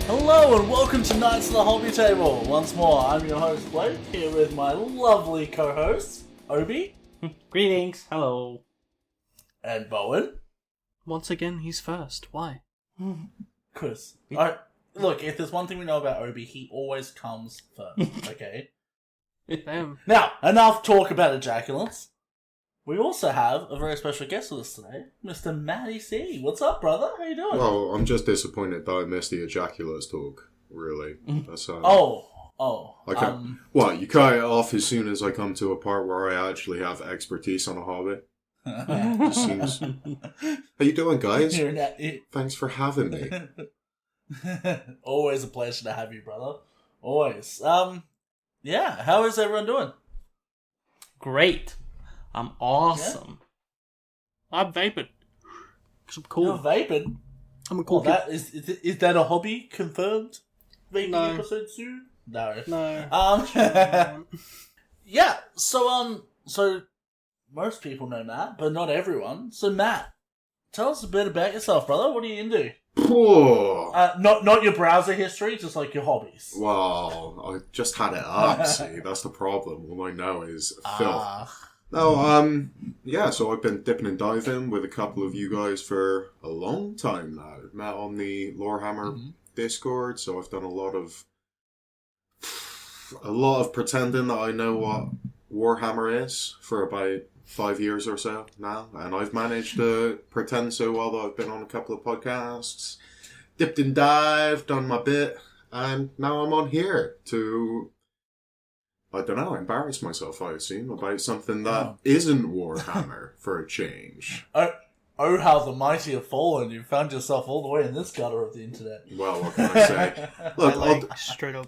Hello and welcome to Knights of the Hobby Table. Once more, I'm your host Blake, here with my lovely co-hosts, Obi. Greetings, hello. And Bowen. Once again, he's first. Why? Chris. Alright, look, if there's one thing we know about Obi, he always comes first, okay? Damn. Now, enough talk about ejaculants. We also have a very special guest with us today, Mr. Matty C. What's up, brother? How you doing? Well, I'm just disappointed that I missed the ejaculates talk, really. That's, What, you cut it off as soon as I come to a part where I actually have expertise on a hobby? Just seems... How you doing, guys? Thanks for having me. Always a pleasure to have you, brother. Always. Yeah, how is everyone doing? Great. I'm awesome. Yeah. I'm vaping. Because I'm cool. You're vaping? I'm a cool kid. That is that a hobby confirmed? Vaping No. episode soon? No. No. Yeah, so most people know Matt, but not everyone. So Matt, tell us a bit about yourself, brother. What are you into? Not your browser history, just like your hobbies. Well, I just had it up, see, that's the problem. All I know is filth. No, yeah, so I've been dipping and diving with a couple of you guys for a long time now. Met on the Lorehammer Discord, so I've done a lot of pretending that I know what Warhammer is for about 5 years or so now, and I've managed to pretend so well that I've been on a couple of podcasts, dipped and dived, done my bit, and now I'm on here to... I don't know, embarrass myself, I assume, about something that isn't Warhammer for a change. Oh, how the mighty have fallen. You found yourself all the way in this gutter of the internet. Well, what can I say? Look, I straight up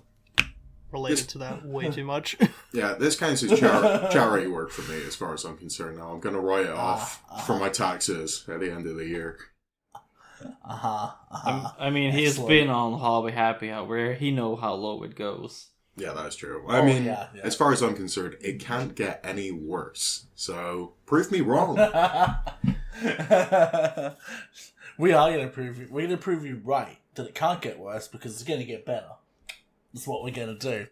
related to that way too much. Yeah, this counts as charity work for me, as far as I'm concerned now. I'm going to write it off for my taxes at the end of the year. I mean, he's been on Hobby Happy Hour. He knows how low it goes. Yeah, that's true. I mean, as far as I'm concerned, it can't get any worse. So, prove me wrong. We are going to prove you. We're going to prove you right that it can't get worse because it's going to get better. That's what we're going to do.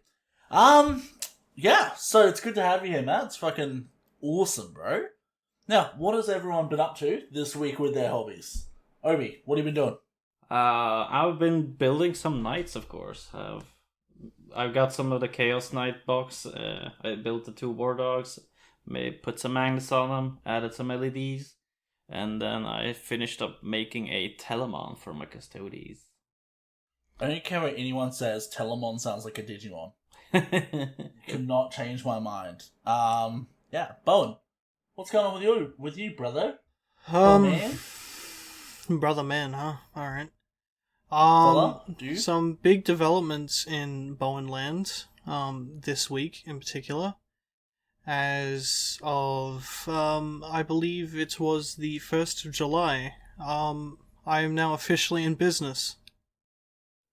Yeah. So it's good to have you here, Matt. It's fucking awesome, bro. Now, what has everyone been up to this week with their hobbies? Obi, what have you been doing? I've been building some knights, of course. I've got some of the Chaos Knight box. I built the 2 war dogs, put some magnets on them, added some LEDs, and then I finished up making a Telemon for my custodies. I don't care what anyone says, Telemon sounds like a Digimon. Cannot change my mind. Yeah, Bowen, what's going on with you, brother? Man? Brother man, huh? Alright. Some big developments in Bowen Land, this week in particular. As of, I believe it was the 1st of July, I am now officially in business.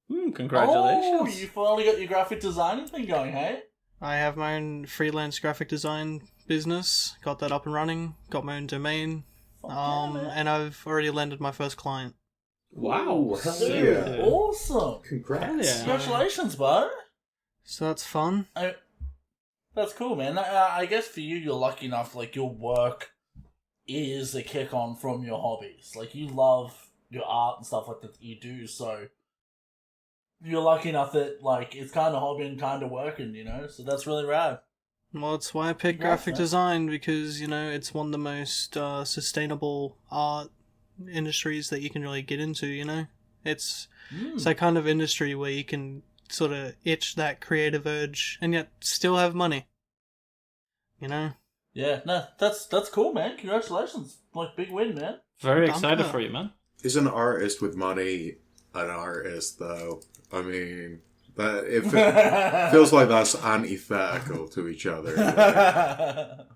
Congratulations. Oh, you finally got your graphic designing thing going, hey? I have my own freelance graphic design business, got that up and running, got my own domain, and I've already landed my first client. Wow, Dude, awesome. Congrats. Yeah. Congratulations, bud. So that's fun. That's cool, man. I guess for you, you're lucky enough, like, your work is a kick-on from your hobbies. Like, you love your art and stuff like that you do, so you're lucky enough that, like, it's kind of hobby and kind of working, you know? So that's really rad. Well, that's why I picked graphic design, because, you know, it's one of the most sustainable art industries that you can really get into, you know? It's that kind of industry where you can sort of itch that creative urge and yet still have money. You know? Yeah, no, that's cool, man. Congratulations. Like, big win, man. Very excited for you, man. Is an artist with money an artist, though? I mean, it feels like that's antithetical to each other.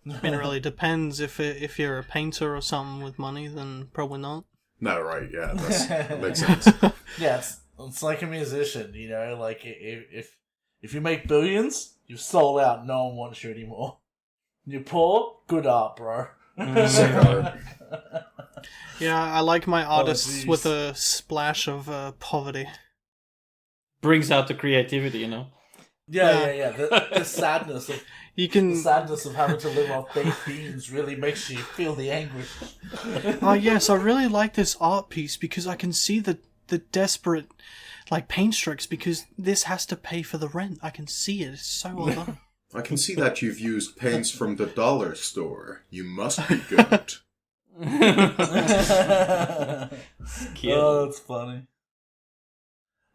I mean, it really depends. If you're a painter or something with money, then probably not. No, right, yeah, that makes sense. Yeah, it's like a musician, you know? Like, if you make billions, you've sold out, no one wants you anymore. You're poor, good art, bro. Sick. Yeah, I like my artists with a splash of poverty. brings out the creativity, you know. Yeah. The sadness of You can. the sadness of having to live off baked beans really makes you feel the anguish. Oh yes, I really like this art piece because I can see the desperate, like, paint strokes because this has to pay for the rent. I can see it. It's so well done. I can see that you've used paints from the dollar store. You must be good. Oh, that's funny.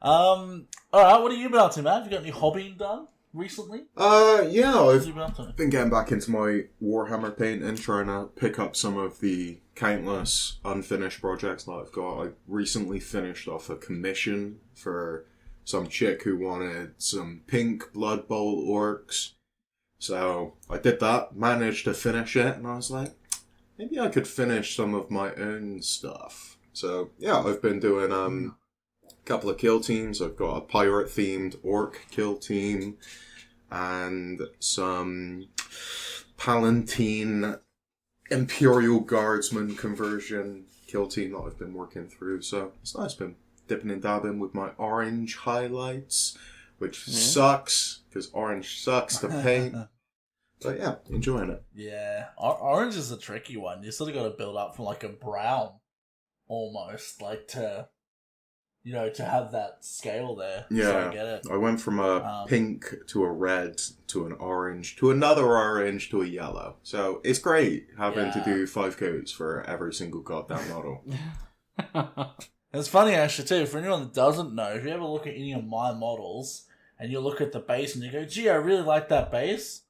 Alright, what have you been up to, man? Have you got any hobbying done recently? Yeah, What have I've you been up to? been getting back into my Warhammer painting, trying to pick up some of the countless unfinished projects that I've got. I recently finished off a commission for some chick who wanted some pink Blood Bowl orcs. So I did that, managed to finish it, and I was like, maybe I could finish some of my own stuff. So yeah, I've been doing a couple of kill teams. I've got a pirate-themed orc kill team and some Palatine Imperial Guardsman conversion kill team that I've been working through. So it's nice, been dipping and dabbing with my orange highlights, which sucks, because orange sucks to paint. But yeah, enjoying it. Yeah, orange is a tricky one. You sort of got to build up from like a brown, almost, like to have that scale there. Yeah, so I get it. I went from a pink to a red to an orange to another orange to a yellow. So it's great having to do 5 coats for every single goddamn model. It's funny actually too, for anyone that doesn't know, if you ever look at any of my models and you look at the base and you go, gee, I really like that base,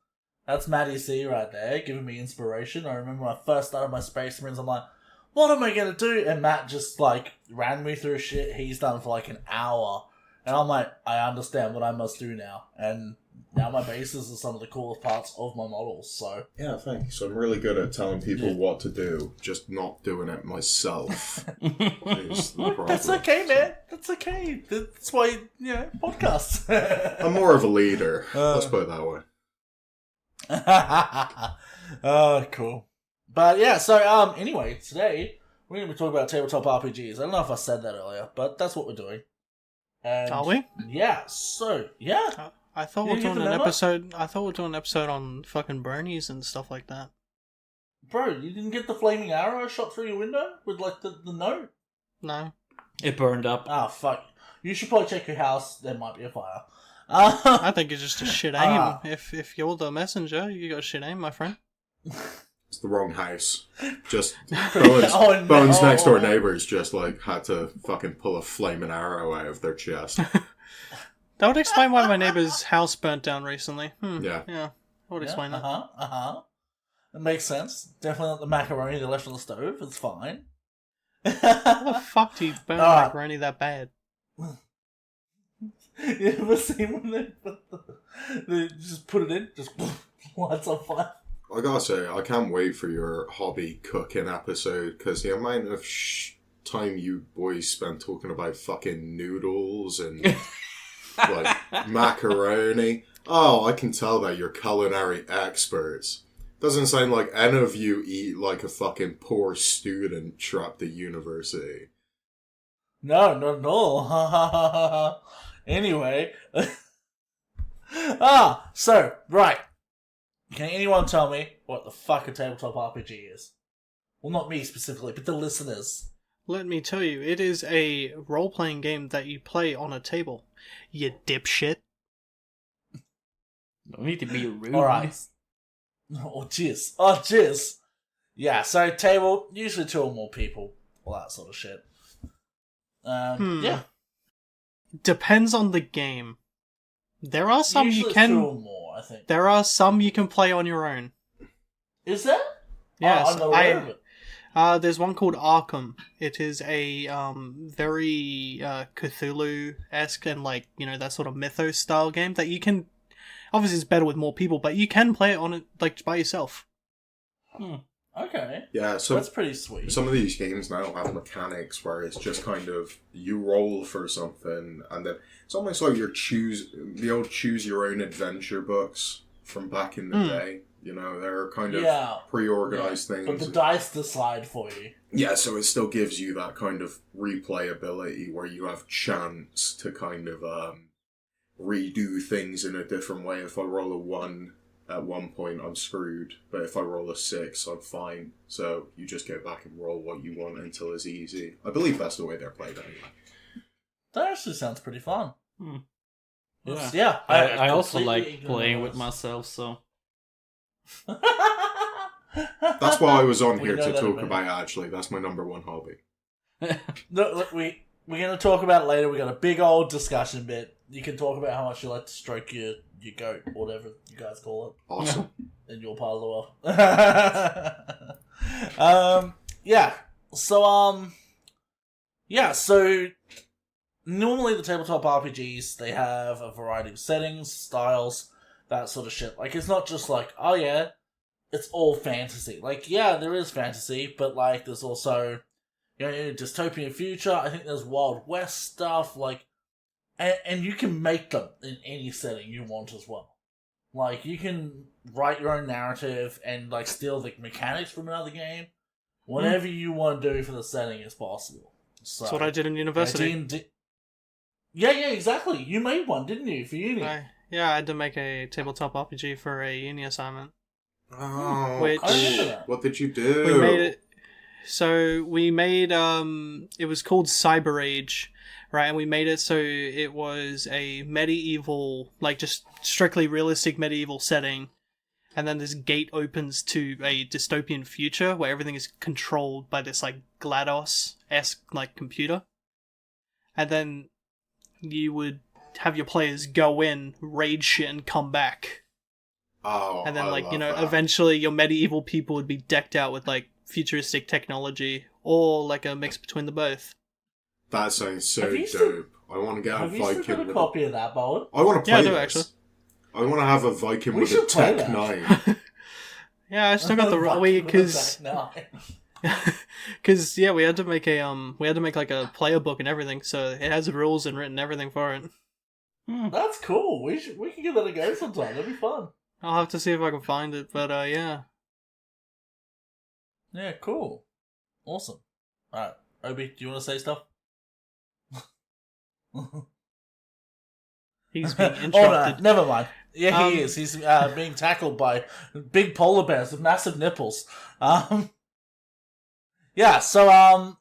that's Matty C right there, giving me inspiration. I remember when I first started my Space Marines, I'm like, what am I going to do? And Matt just, like, ran me through shit he's done for, like, an hour. And I'm like, I understand what I must do now. And now my bases are some of the coolest parts of my models, so... Yeah, thanks. I'm really good at telling people what to do, just not doing it myself. That's okay, man. That's okay. That's why, podcasts. I'm more of a leader. Let's put it that way. Oh, cool. But yeah, so anyway, today we're going to be talking about tabletop RPGs. I don't know if I said that earlier, but that's what we're doing. And Are we? Yeah, so yeah. I thought You we're doing didn't an remember? episode. I thought we were doing an episode on fucking bronies and stuff like that. Bro, you didn't get the flaming arrow shot through your window with like the note? No. It burned up. Ah, fuck. You should probably check your house. There might be a fire. I think it's just a shit aim. If you're the messenger, you got shit aim, my friend. It's the wrong house. Just Bones' next door neighbors just like had to fucking pull a flaming arrow out of their chest. That would explain why my neighbor's house burnt down recently. Yeah. Yeah, I would explain that. It makes sense. Definitely not the macaroni they left on the stove. It's fine. How the fuck do you burn macaroni that bad? You ever seen when they just put it in, just lights on fire? I gotta say, I can't wait for your hobby cooking episode, because the amount of time you boys spend talking about fucking noodles and like macaroni. Oh, I can tell that you're culinary experts. Doesn't sound like any of you eat like a fucking poor student trapped at university. No, not at all. Anyway. So, right. Can anyone tell me what the fuck a tabletop RPG is? Well, not me specifically, but the listeners. Let me tell you, it is a role-playing game that you play on a table. You dipshit. No need to be rude. Alright. Oh, jizz. Yeah, so table, usually 2 or more people. All that sort of shit. Yeah. Depends on the game. There are some Usually you can... 2 or more, I think. There are some you can play on your own. Is there? Yes, I'm not aware of it. There's one called Arkham. It is a very Cthulhu-esque and that sort of mythos style game that you can. Obviously, it's better with more people, but you can play it on it by yourself. Okay. Yeah, so that's pretty sweet. Some of these games now have mechanics where it's just kind of you roll for something, and then it's almost like the old choose your own adventure books from back in the day, You know, they're kind of Yeah. pre-organized But things. the dice decide for you. Yeah, so it still gives you that kind of replayability where you have chance to kind of redo things in a different way. If I roll a 1 at one point, I'm screwed. But if I roll a 6, I'm fine. So you just go back and roll what you want until it's easy. I believe that's the way they're played anyway. That actually sounds pretty fun. Yeah. Yeah. I also completely like ignore playing with those. myself, so... That's why I was on We here know to that talk about about, actually. That's my number one hobby. Look, we're going to talk about it later. We got a big old discussion bit. You can talk about how much you like to stroke your goat, or whatever you guys call it, Awesome. in your part of the world. Yeah. So, so normally the tabletop RPGs, they have a variety of settings, styles, that sort of shit. Like, it's not just like, oh yeah, it's all fantasy. Like, yeah, there is fantasy, but like, there's also, you know, dystopian future. I think there's Wild West stuff, like, and you can make them in any setting you want as well. Like, you can write your own narrative and like steal the mechanics from another game. Whatever you want to do for the setting is possible. So, That's what I did in university. Yeah, exactly. You made one, didn't you, for uni? I had to make a tabletop RPG for a uni assignment. Oh, Which- I remember that. what did you do? We made it. So we made it was called Cyber Age, right? And we made it so it was a medieval, like just strictly realistic medieval setting. And then this gate opens to a dystopian future where everything is controlled by this like GLaDOS-esque like computer. And then you would have your players go in, raid shit, and come back. Oh, And then, I like, you love know, that. eventually your medieval people would be decked out with, like, futuristic technology, or, like, a mix between the both. That sounds so Have you dope. still- I want to get a Have you still Viking got a with copy of that, Bowen? I want to Yeah, I play do, this. actually. I want to have a Viking We with a should play Tech that. 9. Yeah, I still got the... Because... No. Because, yeah, we had to make like, a player book and everything, so it has rules and written everything for it. That's cool. We can give that a go sometime. That'd be fun. I'll have to see if I can find it, but, yeah. Yeah, cool. Awesome. Alright, Obi, do you want to say stuff? He's being Oh, interrupted. no, never mind. Yeah, he Um, is. He's being tackled by big polar bears with massive nipples. Yeah, so,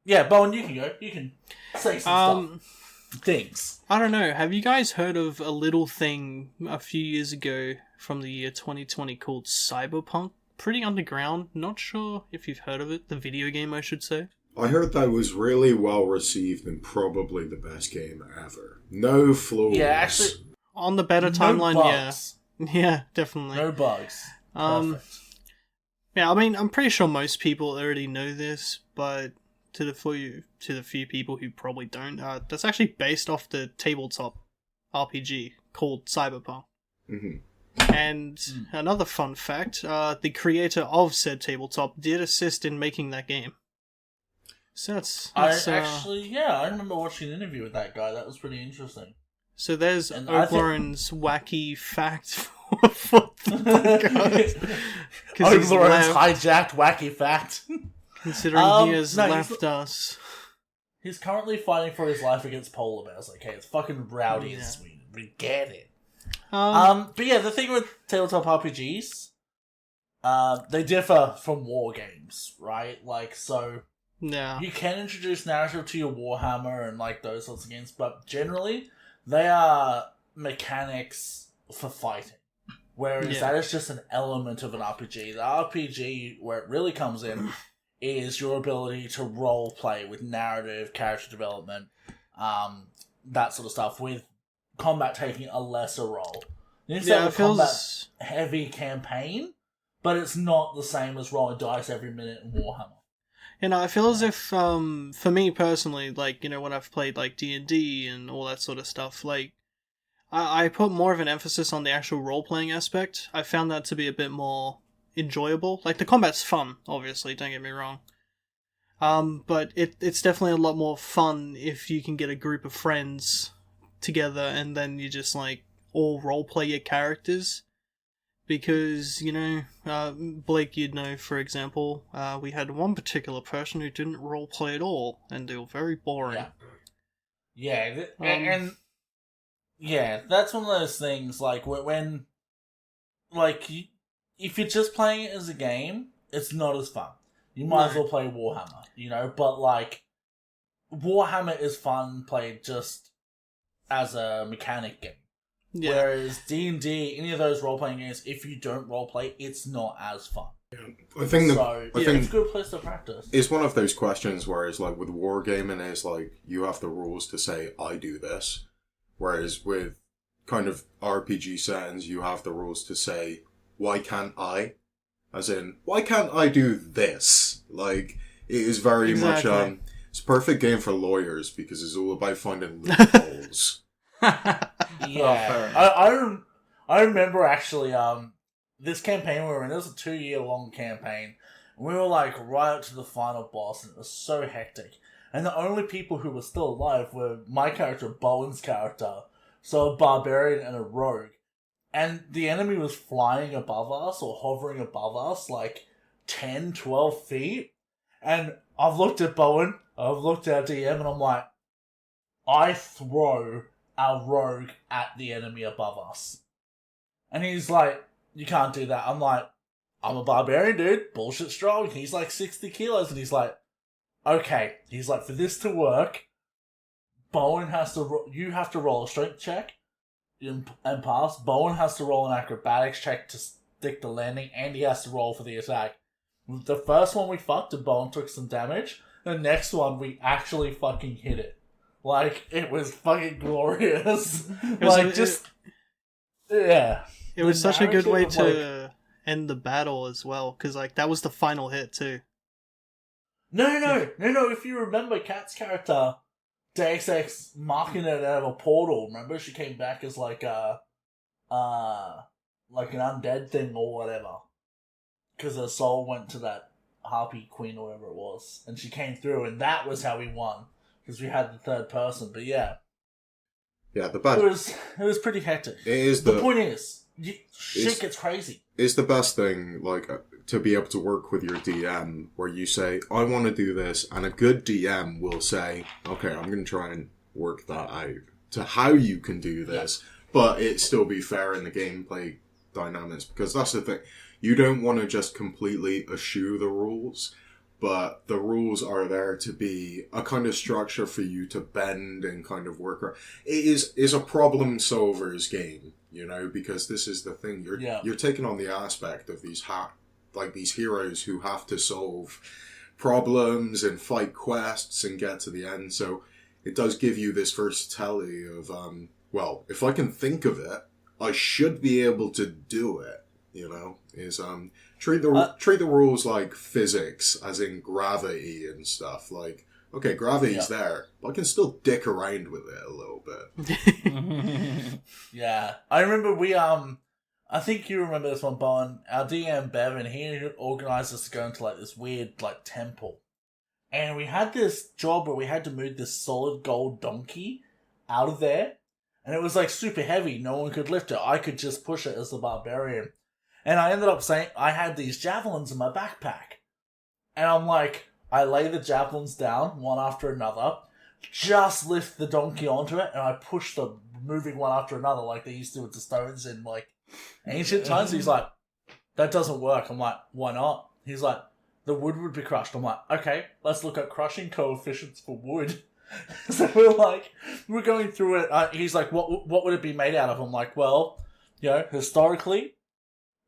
yeah, Bowen, you can go. You can say some stuff. Things. I don't know. Have you guys heard of a little thing a few years ago from the year 2020 called Cyberpunk? Pretty underground. Not sure if you've heard of it. The video game, I should say. I heard that was really well received and probably the best game ever. No flaws. Yeah, actually, On the beta no timeline, bugs. yeah. Yeah, definitely. No bugs. Perfect. Yeah, I mean, I'm pretty sure most people already know this, but to the few people who probably don't, that's actually based off the tabletop RPG called Cyberpunk. Mm-hmm. And another fun fact, the creator of said tabletop did assist in making that game. So that's I remember watching an interview with that guy. That was pretty interesting. so there's And I think- Oakloren's wacky fact for the podcast. 'Cause he's Overlord's left, hijacked wacky fact. considering he has no, he's- left us. He's currently fighting for his life against polar bears. Okay, it's fucking rowdy in Yeah. Sweden. We get it. Um, But yeah, the thing with tabletop RPGs, they differ from war games, right? Like, so yeah. you can introduce narrative to your Warhammer and like those sorts of games, but generally they are mechanics for fighting. Whereas Yeah. that is just an element of an RPG. The RPG, where it really comes in, is your ability to role play with narrative, character development, that sort of stuff, with combat taking a lesser role. It's Yeah, a it feels... combat heavy campaign, but it's not the same as rolling dice every minute in Warhammer. You know, I feel as if, for me personally, like, you know, when I've played, like, D&D and all that sort of stuff, like, I put more of an emphasis on the actual role-playing aspect. I found that to be a bit more enjoyable. Like, the combat's fun, obviously, don't get me wrong. But it's definitely a lot more fun if you can get a group of friends together and then you just, like, all role-play your characters. because, Blake, you'd know, for example, we had one particular person who didn't roleplay at all, and they were very boring. Yeah, that's one of those things, like, when like, if you're just playing it as a game, it's not as fun. You might as well play Warhammer, but, like, Warhammer is fun played just as a mechanic game. Yeah. Whereas D&D, any of those role-playing games, if you don't role-play, it's not as fun. I think it's a good place to practice. It's one of those questions where it's like with wargaming, it's like you have the rules to say, I do this. Whereas with kind of RPG settings, you have the rules to say, why can't I? As in, why can't I do this? Like, it is very much, it's a perfect game for lawyers because it's all about finding loopholes. Yeah. I remember actually, this campaign we were in, it was a 2-year long campaign. And we were like right up to the final boss and it was so hectic. And the only people who were still alive were my character, Bowen's character, so a barbarian and a rogue. And the enemy was flying above us or hovering above us like 10, 12 feet. And I've looked at Bowen, I've looked at DM, and I'm like, I throw our rogue at the enemy above us. And he's like, you can't do that. I'm like, I'm a barbarian, dude. Bullshit strong. He's like 60 kilos. And he's like, okay. He's like, for this to work, Bowen has to, you have to roll a strength check and pass. Bowen has to roll an acrobatics check to stick the landing, and he has to roll for the attack. The first one we fucked and Bowen took some damage. The next one we actually fucking hit it. Like, it was fucking glorious. It was such a good way to end the battle as well, because, like, that was the final hit, too. No. If you remember Kat's character, Deus Ex marking it out of a portal, remember? She came back as, like, like an undead thing or whatever. Because her soul went to that Harpy Queen or whatever it was. And she came through, and that was how we won. Because we had the third person, but yeah. Yeah, the bad... It was pretty hectic. It is the point is, shit gets crazy. It's the best thing, like, to be able to work with your DM, where you say, I want to do this, and a good DM will say, okay, I'm going to try and work that out to how you can do this, but it still be fair in the gameplay dynamics, because that's the thing. You don't want to just completely eschew the rules, but the rules are there to be a kind of structure for you to bend and kind of work around. It is a problem solver's game, because this is the thing. You're taking on the aspect of these these heroes who have to solve problems and fight quests and get to the end. So it does give you this versatility of, if I can think of it, I should be able to do it. Treat the rules like physics, as in gravity and stuff. Like, okay, gravity's there, but I can still dick around with it a little bit. Yeah, I remember I think you remember this one, Bowen. Our DM Bevan, he organised us to go into like this weird like temple, and we had this job where we had to move this solid gold donkey out of there, and it was like super heavy. No one could lift it. I could just push it as the barbarian. And I ended up saying, I had these javelins in my backpack. And I'm like, I lay the javelins down, one after another, just lift the donkey onto it, and I push them, moving one after another, like they used to with the stones in, like, ancient times. He's like, that doesn't work. I'm like, why not? He's like, the wood would be crushed. I'm like, okay, let's look at crushing coefficients for wood. So we're going through it. He's like, what would it be made out of? I'm like, well, historically,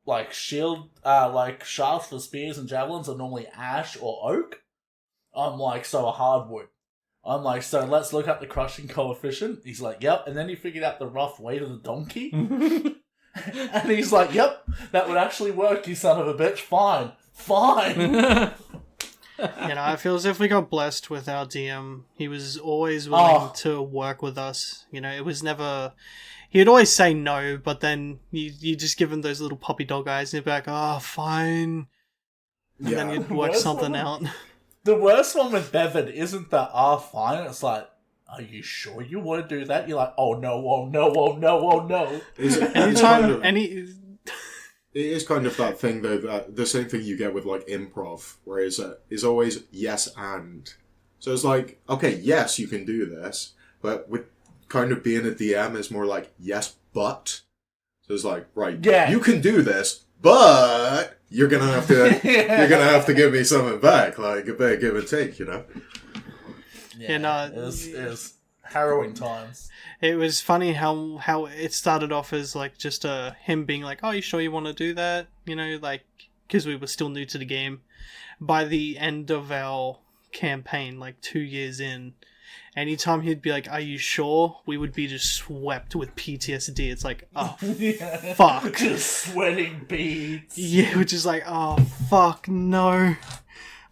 like shield, like shafts for spears and javelins are normally ash or oak. I'm like, so a hardwood. I'm like, so let's look at the crushing coefficient. He's like, yep. And then he figured out the rough weight of the donkey. And he's like, yep, that would actually work, you son of a bitch. Fine. I feel as if we got blessed with our DM. He was always willing to work with us. It was never... He'd always say no, but then you just give him those little puppy dog eyes and he'd be like, oh, fine. And then you'd work something out. The worst one with Bevan isn't that, fine. It's like, are you sure you want to do that? You're like, oh no. Anytime, It is kind of that thing, though, that the same thing you get with, like, improv, where it's always yes and. So it's like, okay, yes, you can do this, but with kind of being a DM is more like, yes, but. So it's like, right, you can do this, but you're gonna have to give me something back, like a bit of give and take, you know? Yeah, it was harrowing times. It was funny how it started off as like just him being like, "Oh, you sure you want to do that?" You know, like because we were still new to the game. By the end of our campaign, like 2 years in, anytime he'd be like, "Are you sure?" we would be just swept with PTSD. It's like, oh fuck, just sweating beads. Yeah, which is like, oh fuck, no,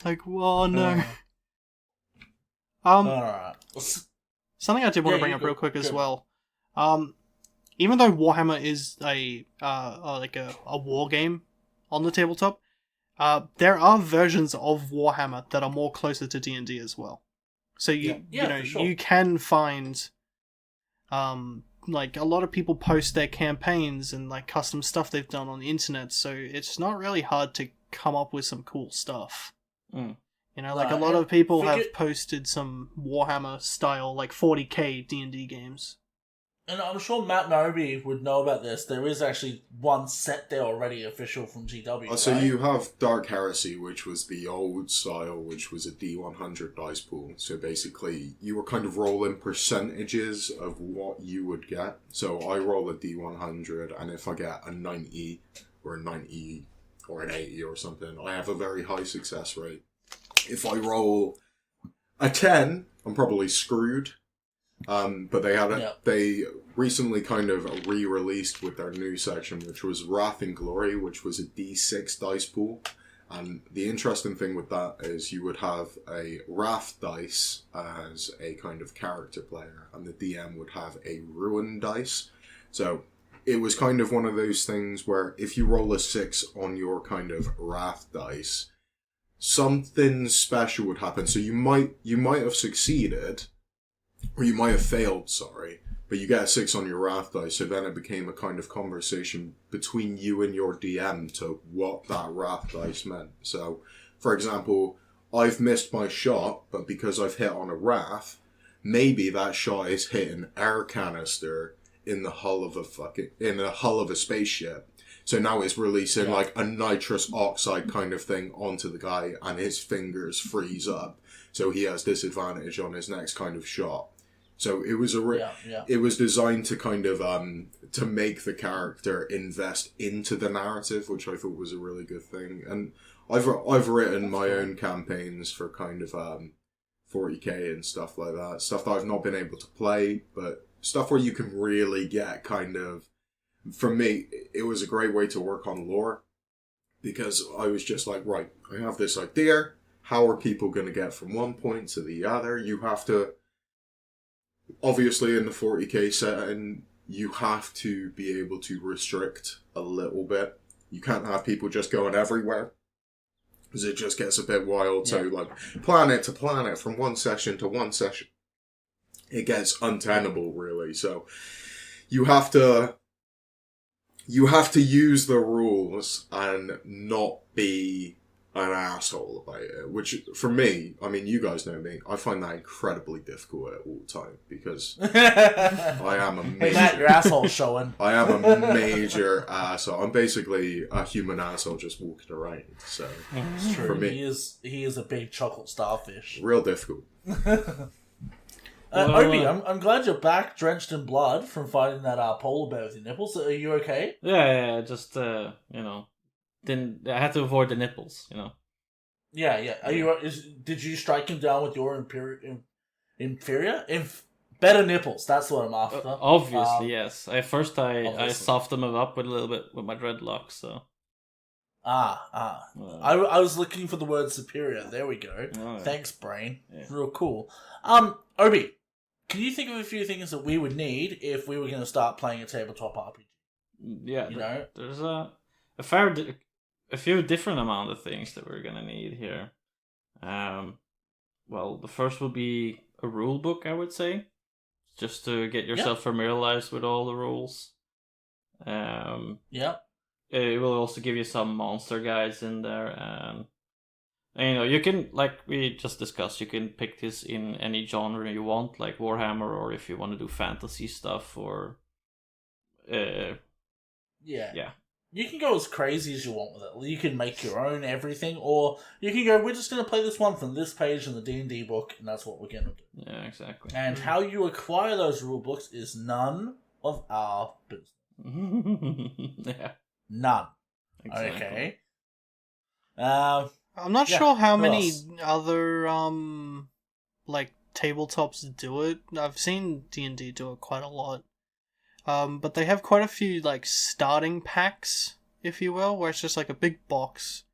like, oh no. Alright. Something I did want to bring up real quick as well. Even though Warhammer is a war game on the tabletop, there are versions of Warhammer that are more closer to D&D as well. So you can find like a lot of people post their campaigns and like custom stuff they've done on the internet, so it's not really hard to come up with some cool stuff. You know, like a lot of people have posted some Warhammer style, like 40k D&D games. And I'm sure Matt and Obi would know about this. There is actually one set there already, official from GW. So you have Dark Heresy, which was the old style, which was a D100 dice pool. So basically, you were kind of rolling percentages of what you would get. So I roll a D100, and if I get a 90 or a 90 or an 80 or something, I have a very high success rate. If I roll a 10, I'm probably screwed. But they recently kind of re-released with their new section, which was Wrath and Glory, which was a D6 dice pool. And the interesting thing with that is you would have a Wrath dice as a kind of character player, and the DM would have a Ruin dice. So it was kind of one of those things where if you roll a 6 on your kind of Wrath dice, something special would happen. So you might have succeeded, or you might have failed, sorry, but you get a 6 on your Wrath dice, so then it became a kind of conversation between you and your DM to what that Wrath dice meant. So, for example, I've missed my shot, but because I've hit on a Wrath, maybe that shot is hitting air canister in the hull of a spaceship. So now it's releasing like a nitrous oxide kind of thing onto the guy, and his fingers freeze up. So he has disadvantage on his next kind of shot. So it was it was designed to kind of to make the character invest into the narrative, which I thought was a really good thing. And I've written my own campaigns for kind of 40k and stuff like that. Stuff that I've not been able to play, but stuff where you can really get kind of. For me, it was a great way to work on lore, because I was just like, right, I have this idea. How are people going to get from one point to the other? You have to, obviously in the 40k setting, you have to be able to restrict a little bit. You can't have people just going everywhere, because it just gets a bit wild. So like planet to planet, from one session to one session, it gets untenable really. So you have to use the rules and not be an asshole about it, which for me, I mean, you guys know me, I find that incredibly difficult at all the time, because I am a major... Hey Matt, your asshole's showing. I am a major asshole. I'm basically a human asshole just walking around, so... It's true. For me, he is a big chocolate starfish. Real difficult. Obi, I'm glad you're back, drenched in blood from fighting that polar bear with your nipples. Are you okay? Yeah, just I had to avoid the nipples, Yeah. Did you strike him down with your inferior? Better nipples, that's what I'm after. Obviously, yes. I softened them up with a little bit with my dreadlocks, so... I was looking for the word superior. There we go. Oh, yeah. Thanks, brain. Yeah. Real cool. Obi, can you think of a few things that we would need if we were going to start playing a tabletop RPG? Yeah, there's a few different amount of things that we're going to need here. Well, the first would be a rule book, I would say, just to get yourself familiarized with all the rules. it will also give you some monster guides in there, and you know, you can, like we just discussed, you can pick this in any genre you want, like Warhammer, or if you want to do fantasy stuff, or Yeah. yeah. You can go as crazy as you want with it. You can make your own everything, or you can go, we're just going to play this one from this page in the D&D book, and that's what we're going to do. Yeah, exactly. And how you acquire those rule books is none of our business. Yeah. None. Exactly. Okay. I'm not Yeah, sure how who many else? other like tabletops do it. I've seen D&D do it quite a lot. But they have quite a few like starting packs, if you will, where it's just like a big box,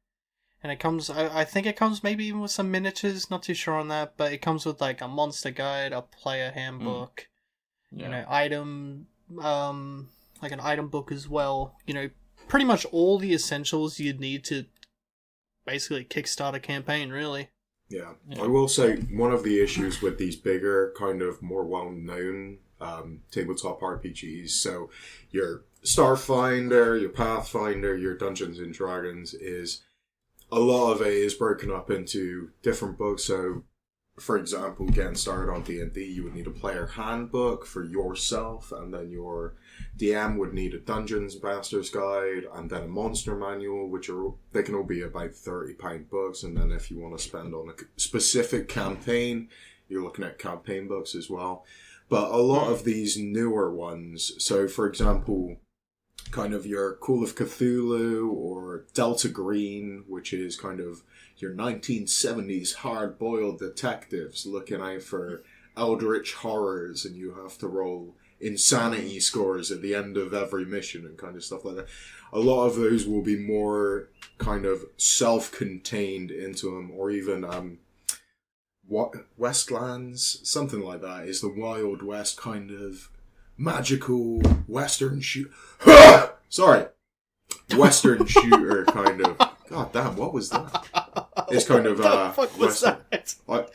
and it comes. I think it comes maybe even with some miniatures. Not too sure on that, but it comes with like a monster guide, a player handbook, Yeah. you know, item, like an item book as well. You know, pretty much all the essentials you'd need to basically kickstart a campaign, really. Yeah. Yeah. I will say one of the issues with these bigger, kind of more well-known tabletop RPGs, so your Starfinder, your Pathfinder, your Dungeons and Dragons, is a lot of it is broken up into different books. So, for example, getting started on D&D, you would need a player handbook for yourself, and then your DM would need a Dungeons Master's Guide, and then a monster manual, they can all be about £30 books. And then if you want to spend on a specific campaign, you're looking at campaign books as well. But a lot of these newer ones, so for example, kind of your Call of Cthulhu or Delta Green, which is kind of your 1970s hard-boiled detectives looking out for eldritch horrors, and you have to roll insanity scores at the end of every mission and kind of stuff like that. A lot of those will be more kind of self-contained into them, or even Westlands, something like that, is the Wild West kind of magical Western Sorry. Western shooter kind of. God damn, what was that? It's kind of What the fuck was Western. that?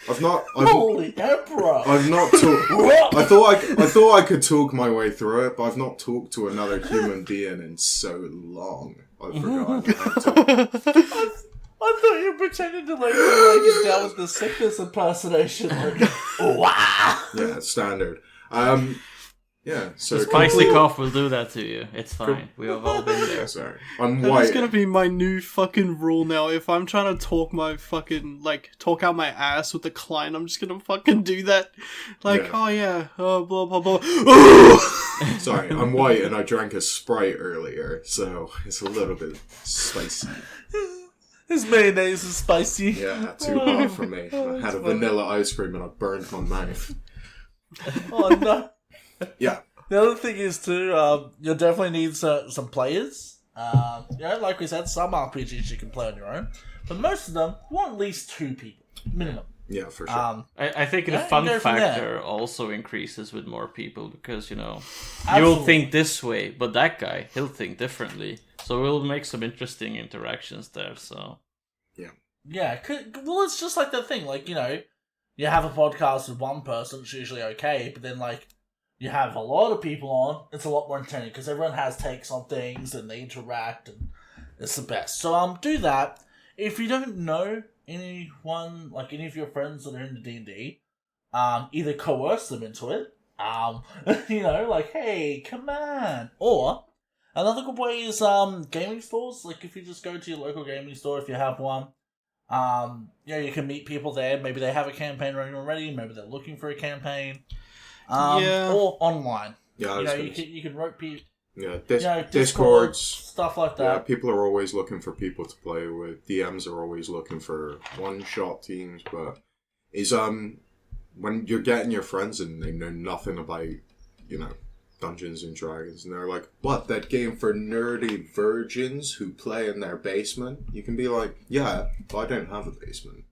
Holy Emperor! I've not talked. I thought I could talk my way through it, but I've not talked to another human being in so long. I forgot. I thought you pretended to like down with the sickness impersonation. Like, wow. Yeah, standard. Yeah, so Spicy cough will do that to you. It's fine. We have all been there. Sorry, I'm That's white. gonna be my new fucking rule now. If I'm trying to talk my fucking, like, talk out my ass with the client, I'm just gonna fucking do that. Like, Yeah. oh yeah, blah blah blah. Sorry, I'm white and I drank a Sprite earlier, so it's a little bit spicy. His mayonnaise is spicy. Yeah, too hot for me. I had a vanilla ice cream and I burned my mouth. Oh no. Yeah. The other thing is too, you'll definitely need some players. Like we said, some RPGs you can play on your own, but most of them you want at least 2 people minimum. Yeah, for sure. I think the Yeah, fun you go from factor also increases with more people, because, you know, Absolutely. you'll think this way, but that guy, he'll think differently. So we'll make some interesting interactions there, so... Yeah, well, it's just like that thing, like, you know, you have a podcast with one person, it's usually okay, but then, like, you have a lot of people on, it's a lot more entertaining, because everyone has takes on things, and they interact, and it's the best. So, do that. If you don't know anyone, like, any of your friends that are into D&D, either coerce them into it, you know, like, hey, come on, or... Another good way is gaming stores. Like, if you just go to your local gaming store, if you have one, you can meet people there. Maybe they have a campaign running already. Maybe they're looking for a campaign. Or online. Yeah, You can rope people. Yeah, Discords, stuff like Yeah, that. people are always looking for people to play with. DMs are always looking for one-shot teams, but when you're getting your friends and they know nothing about, you know, Dungeons and Dragons, and they're like, what, that game for nerdy virgins who play in their basement? You can be like, yeah, but I don't have a basement.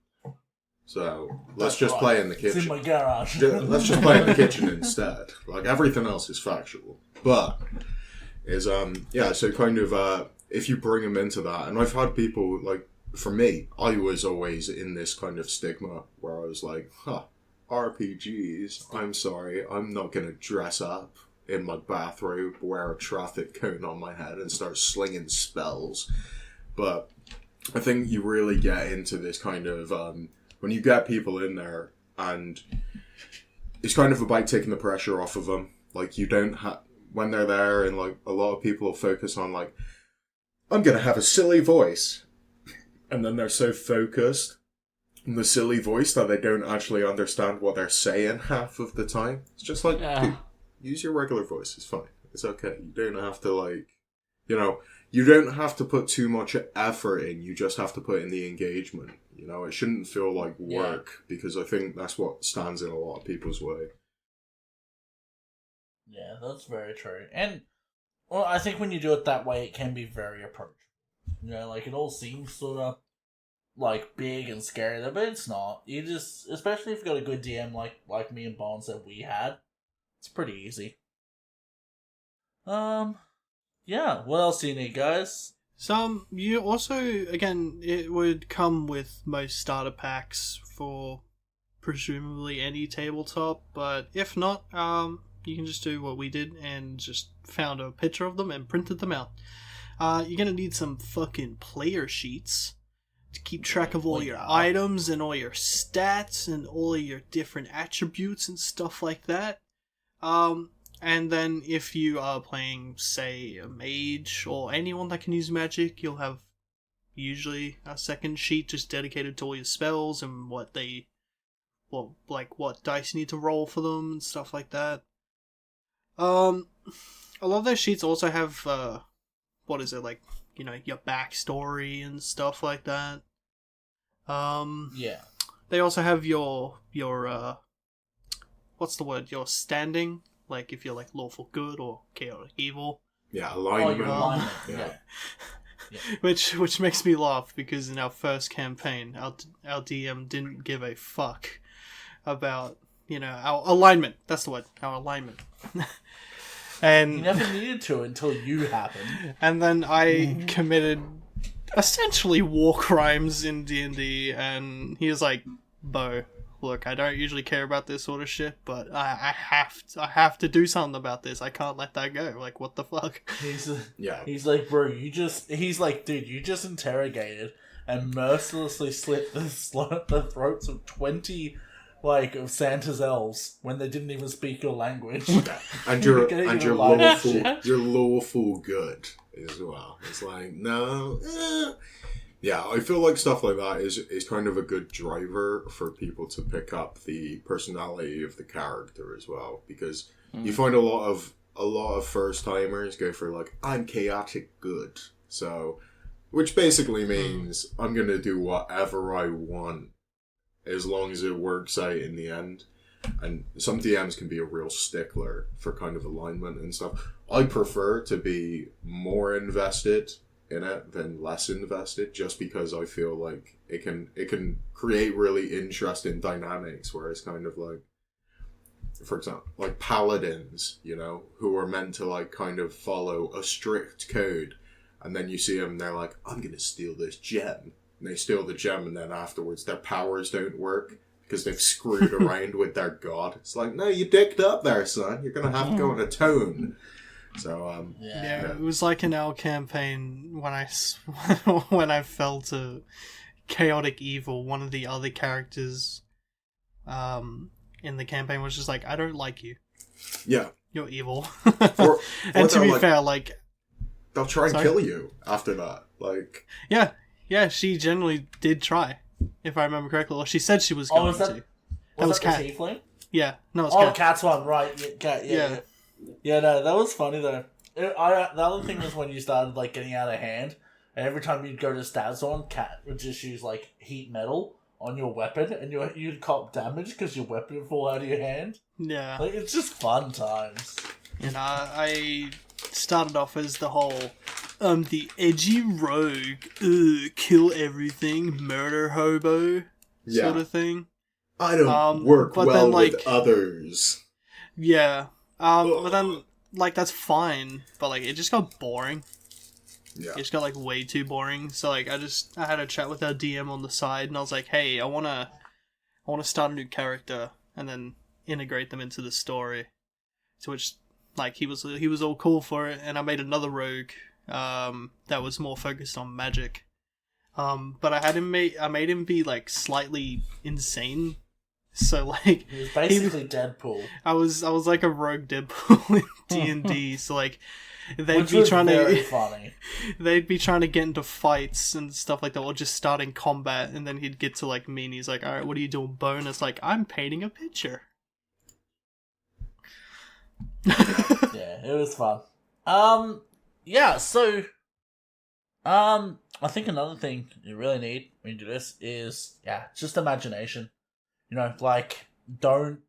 So, let's just play in the kitchen. It's in my garage. Let's just play in the kitchen instead. Like, everything else is factual. But, so kind of, if you bring them into that, and I've had people, like, for me, I was always in this kind of stigma where I was like, RPGs, I'm sorry, I'm not going to dress up in my bathrobe, wear a traffic cone on my head, and start slinging spells. But I think you really get into this kind of when you get people in there, and it's kind of about taking the pressure off of them. Like, you don't have, when they're there, and like a lot of people focus on like, I'm gonna have a silly voice, and then they're so focused on the silly voice that they don't actually understand what they're saying half of the time. It's just like, dude, use your regular voice. It's fine. It's okay. You don't have to like, you don't have to put too much effort in. You just have to put in the engagement. It shouldn't feel like work, because I think that's what stands in a lot of people's way. Yeah, that's very true. And, well, I think when you do it that way, it can be very approachable. Like, it all seems sort of, like, big and scary, but it's not. You just, especially if you've got a good DM like me and Bones that we had, it's pretty easy. Yeah, what else do you need, guys? You also, again, it would come with most starter packs for presumably any tabletop, but if not, you can just do what we did and just found a picture of them and printed them out. You're gonna need some fucking player sheets to keep track of all your items and all your stats and all your different attributes and stuff like that. And then if you are playing, say, a mage or anyone that can use magic, you'll have usually a second sheet just dedicated to all your spells and what dice you need to roll for them and stuff like that. A lot of those sheets also have, your backstory and stuff like that. Yeah. They also have your standing, like if you're like lawful good or chaotic evil. Yeah, alignment. Alignment. Yeah. Which makes me laugh, because in our first campaign, our DM didn't give a fuck about, our alignment. That's the word, our alignment. And you never needed to until you happened. And then I committed essentially war crimes in D&D, and he was like, Bo, look, I don't usually care about this sort of shit, but I have to do something about this. I can't let that go. Like, what the fuck? He's like, bro, he's like, dude, you just interrogated and mercilessly slit the throats of 20 of Santa's elves when they didn't even speak your language. And you're lawful good as well. It's like, no. Yeah, I feel like stuff like that is kind of a good driver for people to pick up the personality of the character as well, because you find a lot of first timers go for like, I'm chaotic good, so, which basically means I'm gonna do whatever I want as long as it works out in the end. And some DMs can be a real stickler for kind of alignment and stuff. I prefer to be more invested in it than less invested, just because I feel like it can create really interesting dynamics where it's kind of like, for example, like paladins, who are meant to like kind of follow a strict code, and then you see them and they're like, I'm gonna steal this gem. And they steal the gem, and then afterwards their powers don't work because they've screwed around with their god. It's like, no, you dicked up there, son. You're gonna have to go on a tone. So, yeah, it was like in our campaign when I fell to chaotic evil. One of the other characters, in the campaign was just like, I don't like you. Yeah, you're evil. Or and to be fair, like, they'll try and kill you after that. Like, yeah, she generally did try, if I remember correctly. Or she said she was going to. That was Cat. The tiefling? Yeah, no, it's Cat. Cat. Oh, Cat's one, right? Yeah, Cat. Yeah. Yeah, no, that was funny though. The other thing was when you started like getting out of hand, and every time you'd go to stab someone, Cat would just use like heat metal on your weapon, and you'd cop damage because your weapon would fall out of your hand. Yeah, like, it's just fun times. I started off as the whole the edgy rogue, kill everything, murder hobo sort of thing. I don't work well then, like, with others. Yeah. But then, like, that's fine, but, like, it just got boring. Yeah. It just got, like, way too boring. So, like, I had a chat with our DM on the side, and I was like, hey, I wanna start a new character, and then integrate them into the story. To which like he was all cool for it, and I made another rogue that was more focused on magic. But I made him be like slightly insane. So like He was basically Deadpool. I was like a rogue Deadpool in D&D. So like they'd Which be was trying very to funny. they'd be trying to get into fights and stuff like that, or just starting combat, and then he'd get to like me and he's like, "All right, what are you doing, Bone?" It's like, "I'm painting a picture." Yeah, it was fun. Yeah, so I think another thing you really need when you do this is just imagination. You know, like, don't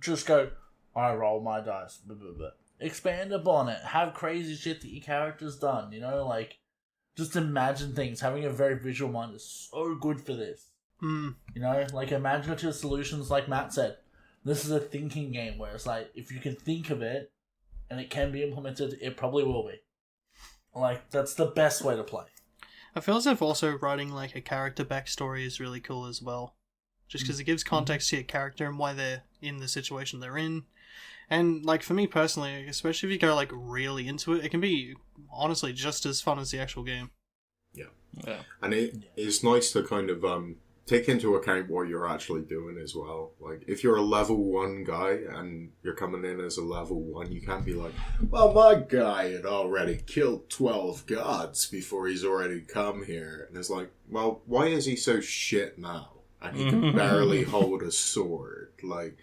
just go, I roll my dice, blah, blah, blah. Expand upon it. Have crazy shit that your character's done, you know, like, just imagine things. Having a very visual mind is so good for this. Mm. You know, like, imaginative solutions, like Matt said. This is a thinking game where it's like, if you can think of it, and it can be implemented, it probably will be. Like, that's the best way to play. I feel as if also writing like a character backstory is really cool as well. Just because it gives context to your character and why they're in the situation they're in. And like for me personally, especially if you go like really into it, it can be honestly just as fun as the actual game. Yeah. And it is nice to kind of take into account what you're actually doing as well. Like, if you're a level 1 guy and you're coming in as a level 1, you can't be like, well, my guy had already killed 12 gods before he's already come here. And it's like, well, why is he so shit now? And he can barely hold a sword. Like,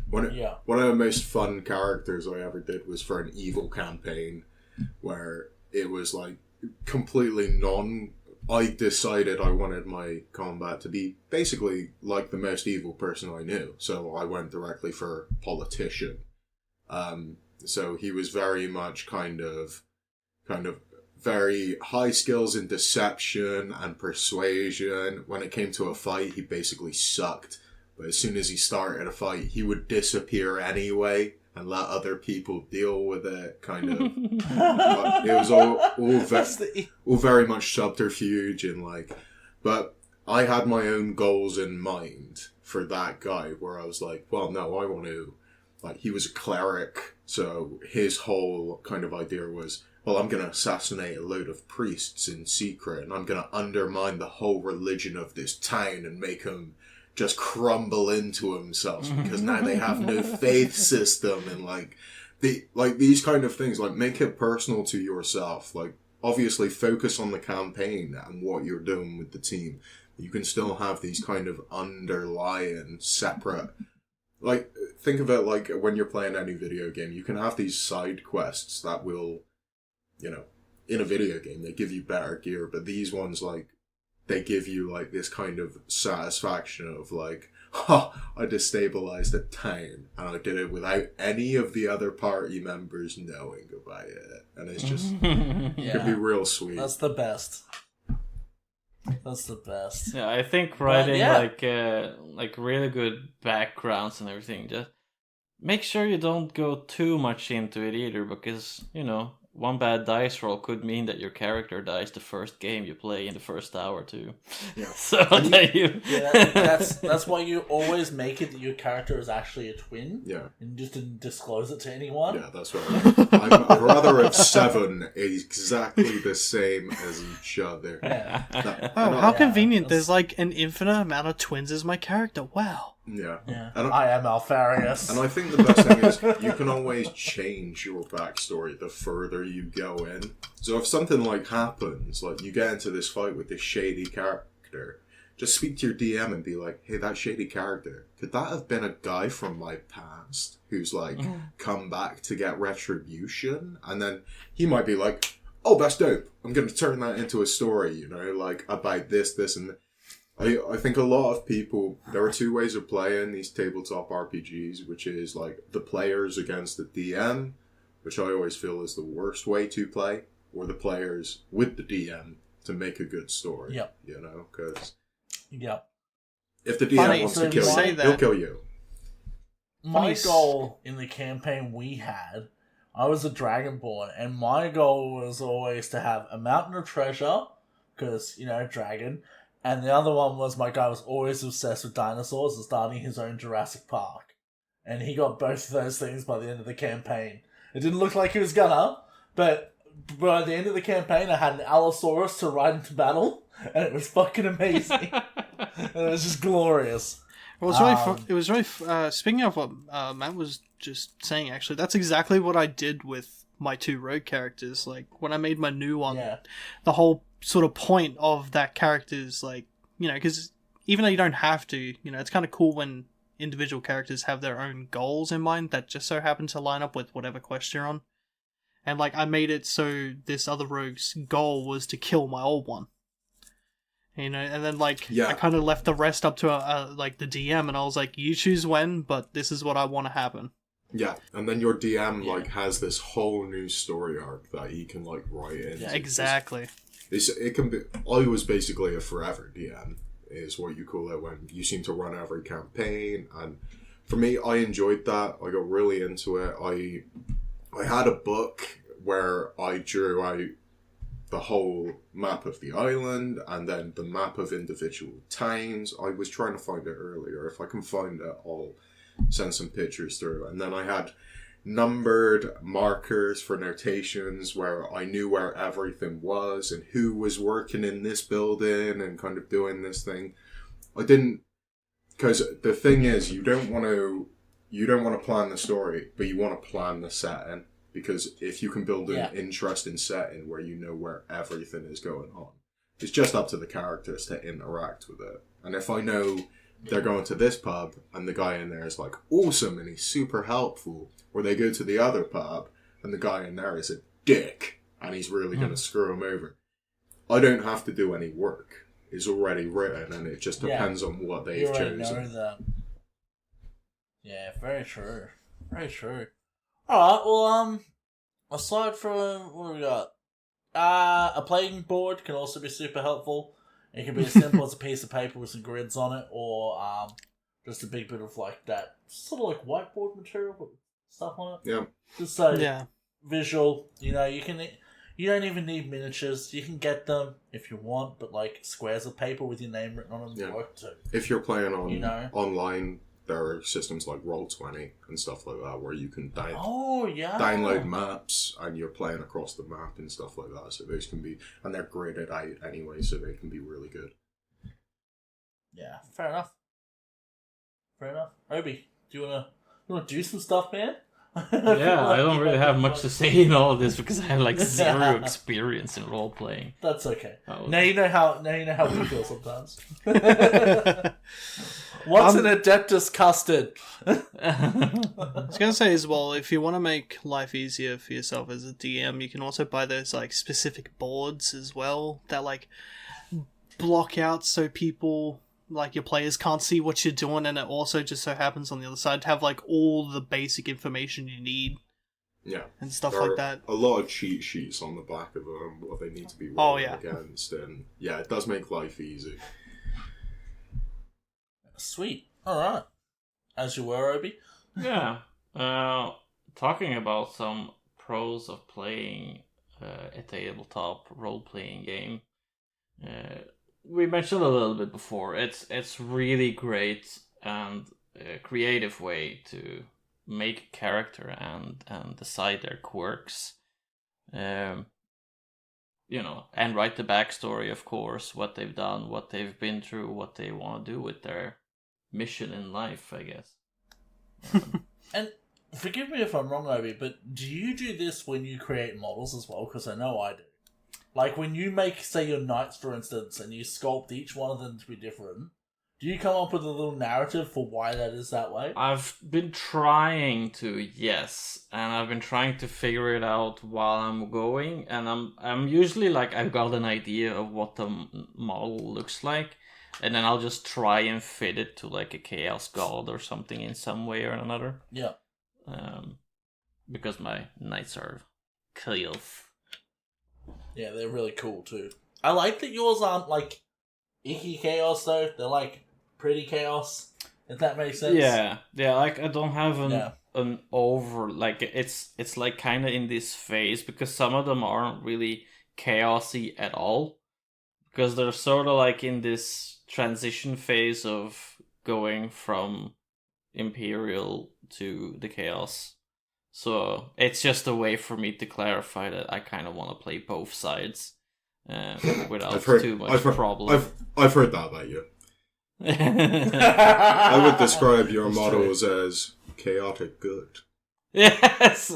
one of the most fun characters I ever did was for an evil campaign where it was like completely I decided I wanted my combat to be basically like the most evil person I knew. So I went directly for politician. So he was very much kind of very high skills in deception and persuasion. When it came to a fight, he basically sucked. But as soon as he started a fight, he would disappear anyway and let other people deal with it, kind of. It was all very much subterfuge and like... But I had my own goals in mind for that guy, where I was like, well, no, I want to... Like, he was a cleric, so his whole kind of idea was, well, I'm going to assassinate a load of priests in secret, and I'm going to undermine the whole religion of this town and make him just crumble into themselves because now they have no faith system, and like these kind of things. Like, make it personal to yourself. Like, obviously focus on the campaign and what you're doing with the team. You can still have these kind of underlying separate, like, think of it like when you're playing any video game, you can have these side quests that will, you know, in a video game, they give you better gear, but these ones, like, they give you, like, this kind of satisfaction of, like, I destabilized a town, and I did it without any of the other party members knowing about it. And it's just, it can be real sweet. That's the best. That's the best. Yeah, I think writing like really good backgrounds and everything, just make sure you don't go too much into it either, because, you know, one bad dice roll could mean that your character dies the first game you play in the first hour too. Yeah. So that's why you always make it that your character is actually a twin. Yeah. And just didn't disclose it to anyone. Yeah, that's right. I'd rather have 7 exactly the same as each other. Yeah. How convenient. There's like an infinite amount of twins as my character. Wow. Yeah. And I am Alfarius. And I think the best thing is you can always change your backstory the further you go in. So if something like happens, like you get into this fight with this shady character, just speak to your DM and be like, hey, that shady character, could that have been a guy from my past who's like come back to get retribution? And then he might be like, oh, that's dope. I'm going to turn that into a story, you know, like about this, and that. I think a lot of people, there are 2 ways of playing these tabletop RPGs, which is like the players against the DM, which I always feel is the worst way to play, or the players with the DM to make a good story. Yep. You know, because if the DM wants to kill you, he'll kill you. My goal in the campaign we had, I was a Dragonborn, and my goal was always to have a mountain of treasure, because, you know, dragon. And the other one was my guy was always obsessed with dinosaurs and starting his own Jurassic Park. And he got both of those things by the end of the campaign. It didn't look like he was gonna, but by the end of the campaign, I had an Allosaurus to ride into battle, and it was fucking amazing. And it was just glorious. Well, it was really. Speaking of what Matt was just saying, actually, that's exactly what I did with my 2 rogue characters. Like when I made my new one, the whole sort of point of that character is like, because even though you don't have to, it's kind of cool when individual characters have their own goals in mind that just so happen to line up with whatever quest you're on. And like I made it so this other rogue's goal was to kill my old one. And then like I kind of left the rest up to like the DM, and I was like, you choose when, but this is what I want to happen. Yeah, and then your DM like has this whole new story arc that he can like write in. Yeah, exactly. It can be. I was basically a forever DM, is what you call it, when you seem to run every campaign. And for me, I enjoyed that. I got really into it. I had a book where I drew out the whole map of the island and then the map of individual towns. I was trying to find it earlier. If I can find it, I'll send some pictures through. And then I had numbered markers for notations where I knew where everything was and who was working in this building and kind of doing this thing. I didn't, because the thing is, you don't want to plan the story, but you want to plan the setting. Because if you can build an interesting setting where you know where everything is going on, it's just up to the characters to interact with it. And if I know they're going to this pub and the guy in there is like awesome and he's super helpful, or they go to the other pub and the guy in there is a dick and he's really going to screw them over, I don't have to do any work. It's already written and it just depends on what they've chosen. Know that. Yeah, very true. Very true. Alright, well, aside from what we got, a playing board can also be super helpful. It can be as simple as a piece of paper with some grids on it, or just a big bit of like that sort of like whiteboard material with stuff on it. Yeah. Just so visual. You don't even need miniatures. You can get them if you want, but like squares of paper with your name written on them work too. If you're playing on online, there are systems like Roll20 and stuff like that where you can download maps and you're playing across the map and stuff like that. So those can be, and they're graded out anyway, so they can be really good. Yeah, fair enough. Obi, do you wanna do some stuff, man? Yeah, I don't really have much to say in all of this because I have like zero experience in role playing. That's okay. Now you know how we feel sometimes. What's an Adeptus custard? I was gonna say as well, if you want to make life easier for yourself as a DM, you can also buy those like specific boards as well that like block out so people, like your players, can't see what you're doing, and it also just so happens on the other side to have like all the basic information you need. Yeah. And stuff like that. A lot of cheat sheets on the back of them, what they need to be rolling against, and yeah, it does make life easy. Sweet. Alright. As you were, Obi. Yeah. Talking about some pros of playing a tabletop role-playing game. We mentioned a little bit before. It's really great and a creative way to make a character and decide their quirks. And write the backstory, of course, what they've done, what they've been through, what they want to do with their mission in life, I guess. And forgive me if I'm wrong, Obi, but do you do this when you create models as well? Because I know I do. Like when you make, say, your knights, for instance, and you sculpt each one of them to be different, do you come up with a little narrative for why that is that way? I've been trying to, yes, and I've been trying to figure it out while I'm going, and I'm usually like, I've got an idea of what the model looks like, and then I'll just try and fit it to like a chaos god or something in some way or another. Yeah. Because my knights are chaos. Yeah, they're really cool too. I like that yours aren't like icky chaos though. They're like pretty chaos. If that makes sense. Yeah. Like I don't have an over, like it's like kind of in this phase because some of them aren't really chaosy at all because they're sort of like in this transition phase of going from Imperial to the Chaos So it's just a way for me to clarify that I kind of want to play both sides without too much problem. I've heard that about you. I would describe your models as chaotic good. Yes!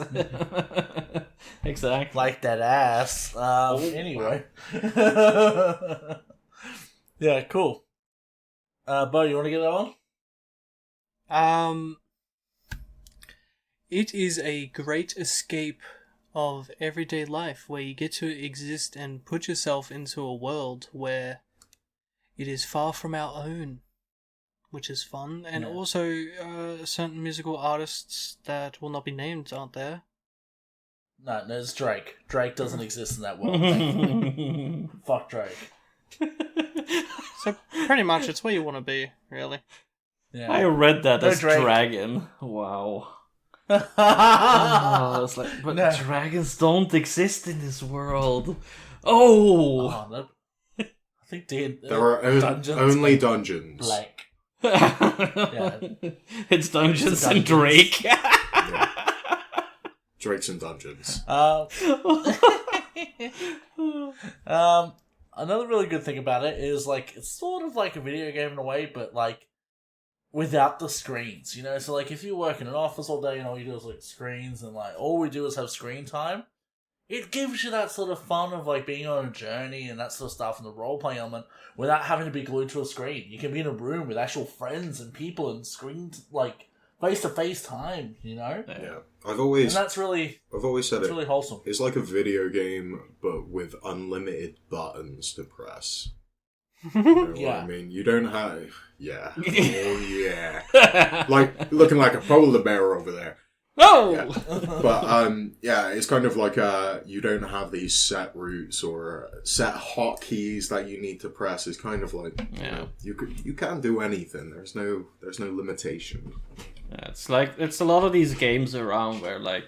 Exactly. Like that ass. Anyway. Yeah, cool. Bo, you want to get that one? It is a great escape of everyday life where you get to exist and put yourself into a world where it is far from our own, which is fun. And also, certain musical artists that will not be named aren't there. No, it's Drake. Drake doesn't exist in that world. Fuck Drake. So pretty much it's where you want to be, really. Yeah. I read that as Drake. dragon. Wow. I was like, but dragons don't exist in this world. No. I think there are only dungeons. Blank. It's Dungeons and Drake. Drakes and Dungeons. Another really good thing about it is, like, it's sort of like a video game in a way, but, like, without the screens, you know? So, like, if you work in an office all day and all you do is, like, screens and, like, all we do is have screen time, it gives you that sort of fun of, like, being on a journey and that sort of stuff and the role-playing element without having to be glued to a screen. You can be in a room with actual friends and people and screens, like, face-to-face time, you know? Yeah. And that's really... I've always said it's really wholesome. It's like a video game, but with unlimited buttons to press. You know what I mean? You don't have... Yeah. Oh, yeah. Like, looking like a polar bear over there. No! Yeah. But, it's kind of like you don't have these set routes or set hotkeys that you need to press. It's kind of like, you can't do anything. There's no limitation. Yeah, it's a lot of these games around where, like,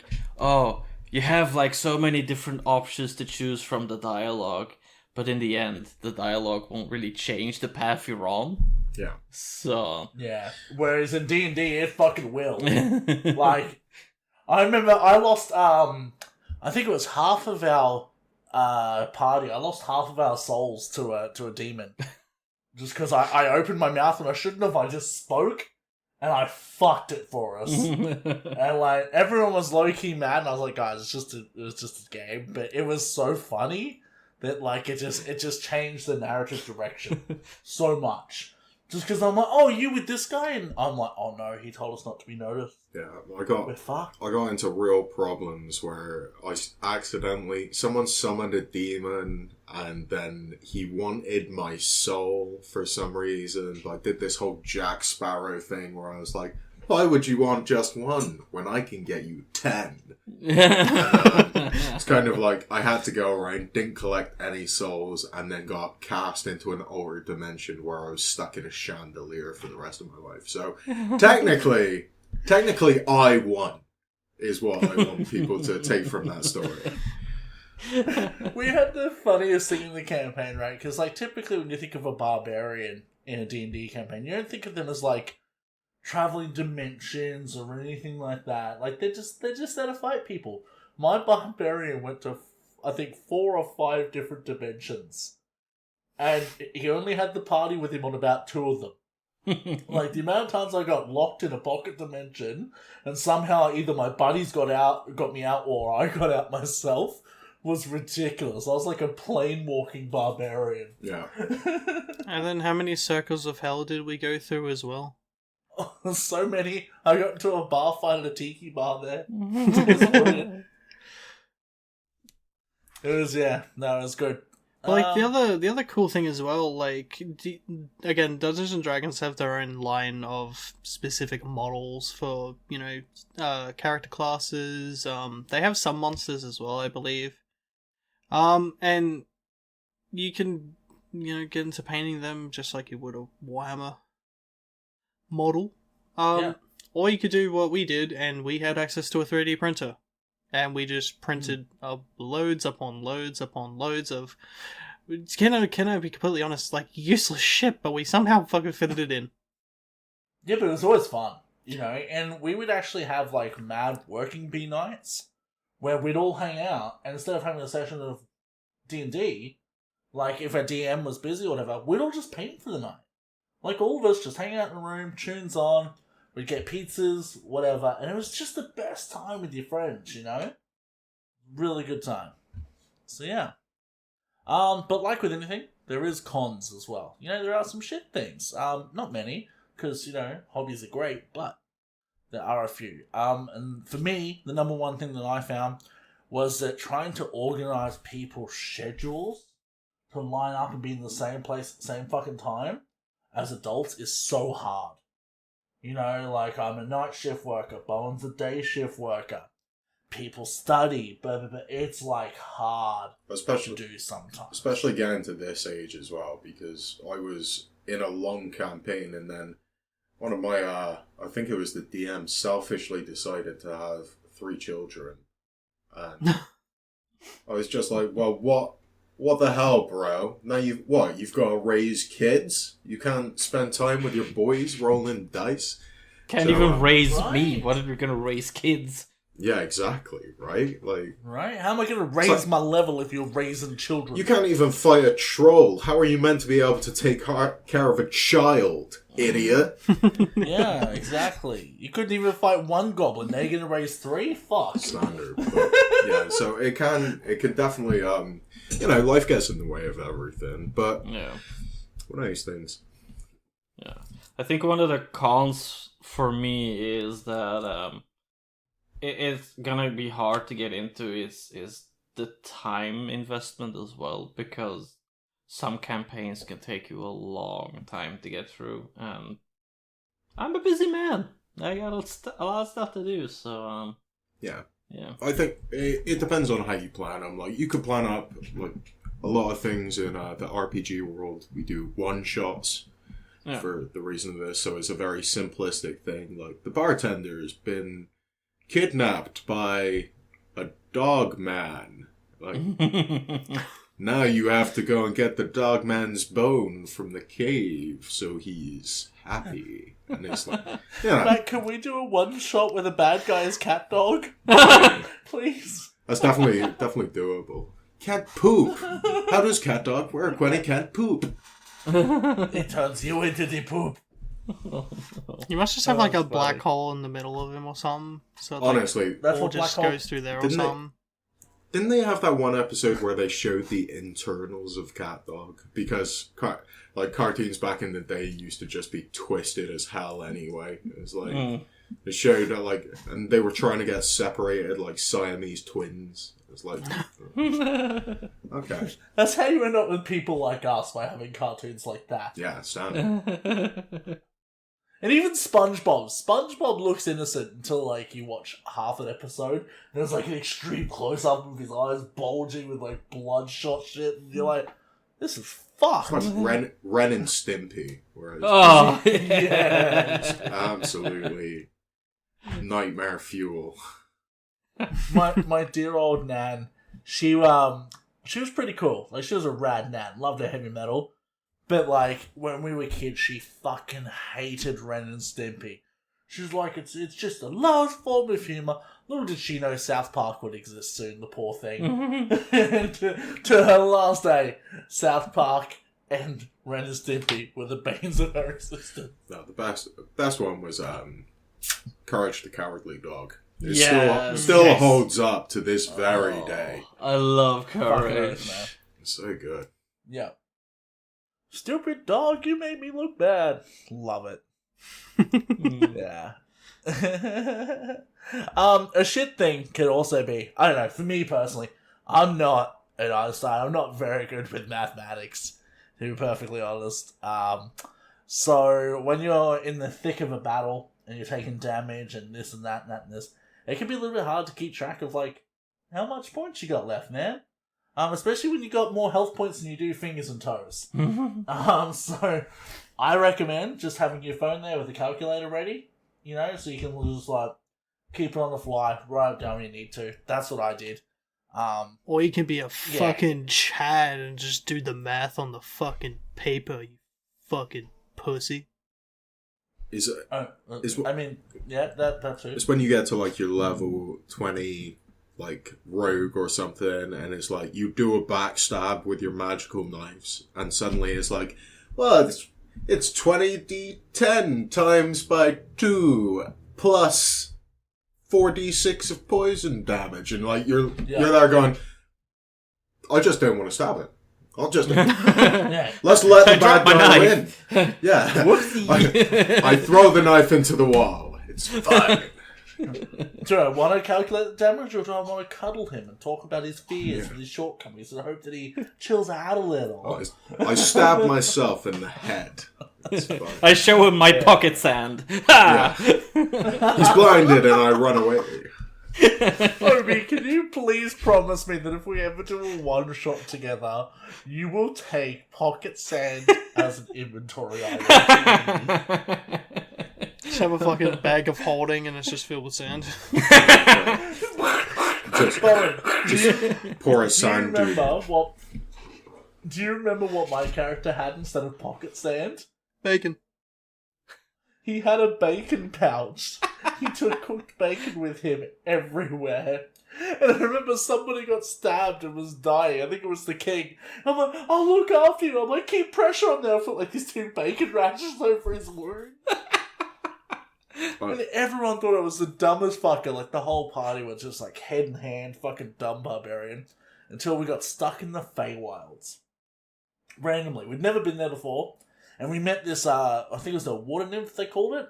you have, like, so many different options to choose from the dialogue, but in the end, the dialogue won't really change the path you're on. Yeah. So... Yeah. Whereas in D&D, it fucking will. Like, I remember I lost, I think it was half of our party. I lost half of our souls to a demon. Just because I opened my mouth and I shouldn't have. I just spoke. And I fucked it for us. And, like, everyone was low-key mad, and I was like, guys, it was just a game. But it was so funny that, like, it just changed the narrative direction so much. Just because I'm like, oh, you with this guy? And I'm like, oh no, he told us not to be noticed. Yeah, I got into real problems where someone summoned a demon and then he wanted my soul for some reason. I did this whole Jack Sparrow thing where I was like, why would you want just one when I can get you 10? It's kind of like I had to go around, didn't collect any souls, and then got cast into an older dimension where I was stuck in a chandelier for the rest of my life. So technically I won, is what I want people to take from that story. We had the funniest thing in the campaign, right? Because, like, typically when you think of a barbarian in a D&D campaign, you don't think of them as, like, traveling dimensions or anything like that. Like, they're just there to fight people. My barbarian went to, I think, 4 or 5 different dimensions. And he only had the party with him on about 2 of them. Like, the amount of times I got locked in a pocket dimension, and somehow either my buddies got me out, or I got out myself, was ridiculous. I was like a plane walking barbarian. Yeah. And then how many circles of hell did we go through as well? Oh, so many. I got into a bar fight at a tiki bar there. It was brilliant. It was good. But, like, the other cool thing as well, like, again, Dungeons and Dragons have their own line of specific models for, you know, character classes. They have some monsters as well, I believe. And you can, you know, get into painting them just like you would a Warhammer model. Or you could do what we did, and we had access to a 3D printer. And we just printed loads upon loads upon loads of... Can I be completely honest? Like, useless shit, but we somehow fucking fitted it in. Yeah, but it was always fun. you know, and we would actually have like mad working bee nights where we'd all hang out, and instead of having a session of D&D, like if a DM was busy or whatever, we'd all just paint for the night. Like all of us just hang out in the room, tunes on, we'd get pizzas, whatever, and it was just the best time with your friends, you know? Really good time. So yeah. But like with anything, there is cons as well. You know, there are some shit things. Not many, because, you know, hobbies are great, but there are a few. And for me, the number one thing that I found was that trying to organize people's schedules to line up and be in the same place at the same fucking time as adults is so hard. You know, like I'm a night shift worker, Bowen's a day shift worker. People study, but it's like hard especially to do sometimes. Especially getting to this age as well, because I was in a long campaign and then one of my, I think it was the DM, selfishly decided to have 3 children. And I was just like, well, what the hell, bro? Now you've got to raise kids? You can't spend time with your boys rolling dice? Can't So, even raise right. me. What if you're gonna raise kids? Yeah, exactly, right? Like, Right? How am I going to raise my level if you're raising children? you can't even fight a troll. How are you meant to be able to take care of a child, idiot? Yeah, exactly. You couldn't even fight one goblin. Now you're going to raise 3? Fuck. Standard. But, yeah, so it can definitely, you know, life gets in the way of everything. But Yeah. one of these things. Yeah. I think one of the cons for me is that it's gonna be hard to get into is the time investment as well, because some campaigns can take you a long time to get through, and I'm a busy man. I got a lot of stuff to do, so Yeah. yeah. I think it depends on how you plan them. Like, you could plan up, like, a lot of things in the RPG world. We do one-shots. Yeah. For the reason of this, so it's a very simplistic thing. Like, the bartender's been kidnapped by a dog man. Like, now you have to go and get the dog man's bone from the cave, so he's happy. And it's like, yeah, Matt, can we do a one-shot with a bad guy's cat dog? Please. that's definitely doable. Cat poop. How does cat dog work when it can't poop? It turns you into the poop. You must just have like a that's black funny. hole in the middle of him or something. So it, Honestly, That's all what black just hole... goes through there or Didn't they- something. didn't they have that one episode where they showed the internals of cat dog? Because cartoons back in the day used to just be twisted as hell anyway. It was like it showed that, and they were trying to get separated like Siamese twins. It was like, okay, That's how you end up with people like us, by having cartoons like that. yeah, standard. And even SpongeBob. SpongeBob looks innocent until, like, you watch half an episode, and there's, like, an extreme close-up of his eyes bulging with, like, bloodshot shit, and you're like, this is fucked. It's like Ren and Stimpy, whereas Oh, Yeah. absolutely nightmare fuel. my dear old Nan, she was pretty cool. Like, she was a rad Nan. Loved her heavy metal. But, like, when we were kids, she fucking hated Ren and Stimpy. She was like, it's just a lowest form of humour. Little did she know South Park would exist soon, the poor thing. And to her last day, South Park and Ren and Stimpy were the banes of her existence. No, the best one was Courage the Cowardly Dog. It Yes. still Yes. holds up to this very day. I love Fucking courage. earth, man. It's so good. Yeah. Stupid dog, you made me look bad. Love it. Yeah. A shit thing could also be, I don't know, for me personally, I'm not an Einstein. I'm not very good with mathematics, to be perfectly honest. So when you're in the thick of a battle and you're taking damage and this and that and that and this, it can be a little bit hard to keep track of, like, how much points you got left, man. Especially when you got more health points than you do fingers and toes. So I recommend just having your phone there with a calculator ready, you know, so you can just, like, keep it on the fly, write it down when you need to. That's what I did. Or you can be a fucking Chad and just do the math on the fucking paper, you fucking pussy. is I mean, yeah, that too. it's when you get to like your level 20, like rogue or something, and it's like you do a backstab with your magical knives, and suddenly it's like, well, it's 20d10 times by 2 plus 4d6 of poison damage, and like you're there going, I just don't want to stab it. I'll just let's let the bad guy win. Yeah, I throw the knife into the wall. It's fine. Do I want to calculate the damage, or do I want to cuddle him and talk about his fears and his shortcomings and hope that he chills out a little? I stab myself in the head. It's fine. I show him my pocket sand. Yeah. He's blinded and I run away. Obi, can you please promise me that if we ever do a one-shot together, you will take pocket sand as an inventory item? Just have a fucking bag of holding and it's just filled with sand. Just pour a sand dune. Do you remember what my character had instead of pocket sand? Bacon. He had a bacon pouch. He took cooked bacon with him everywhere. And I remember somebody got stabbed and was dying. I think it was the king. I'm like, I'll look after you. I'm like, keep pressure on there. I put like these 2 bacon rashes over his wound. And everyone thought I was the dumbest fucker. Like, the whole party was just like head in hand, fucking dumb barbarian. Until we got stuck in the Feywilds. Randomly. We'd never been there before. And we met this, I think it was a water nymph, they called it.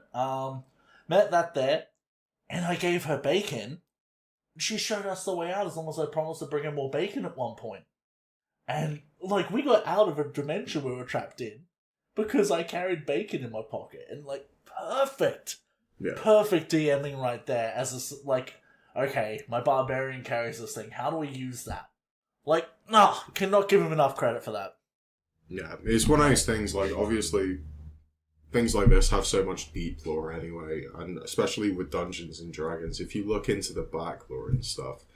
Met that there. And I gave her bacon. She showed us the way out as long as I promised to bring her more bacon at one point. And, like, we got out of a dimension we were trapped in. Because I carried bacon in my pocket. And, like, perfect. Yeah. Perfect DMing right there. As a, like, okay, my barbarian carries this thing. How do we use that? Like, cannot give him enough credit for that. Yeah, it's one of those things, like, obviously, things like this have so much deep lore anyway, and especially with Dungeons and Dragons, if you look into the back lore and stuff,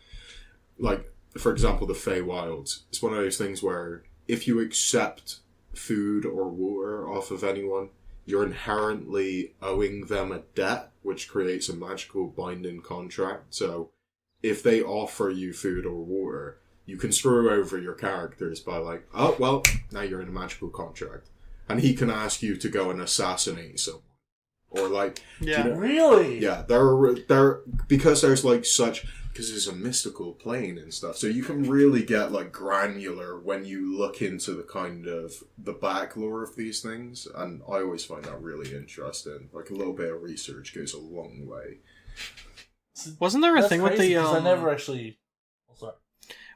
like, for example, the Feywilds, it's one of those things where if you accept food or water off of anyone, you're inherently owing them a debt, which creates a magical binding contract. So, if they offer you food or water, you can screw over your characters by like, oh, well, now you're in a magical contract. And he can ask you to go and assassinate someone. Or like... Yeah. Really? Yeah, they're because there's like such... Because it's a mystical plane and stuff. So you can really get like granular when you look into the kind of the back lore of these things. And I always find that really interesting. Like a little bit of research goes a long way. Wasn't there a thing with the... I never actually... Oh, sorry.